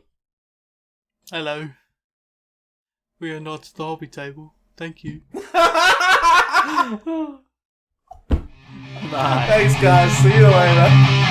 Hello. We are not the hobby table. Thank you. Bye. Thanks guys, see you later.